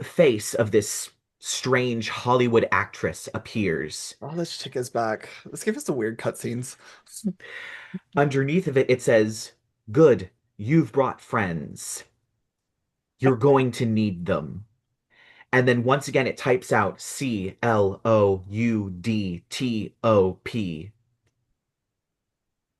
face of this strange Hollywood actress appears. Oh, this chick is back. This game has some weird cutscenes. Underneath of it, it says, "Good, you've brought friends. You're going to need them." And then once again, it types out Cloudtop.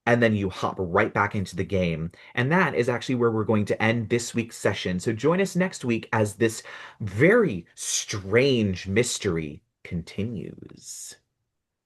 And then you hop right back into the game. And that is actually where we're going to end this week's session. So join us next week as this very strange mystery continues.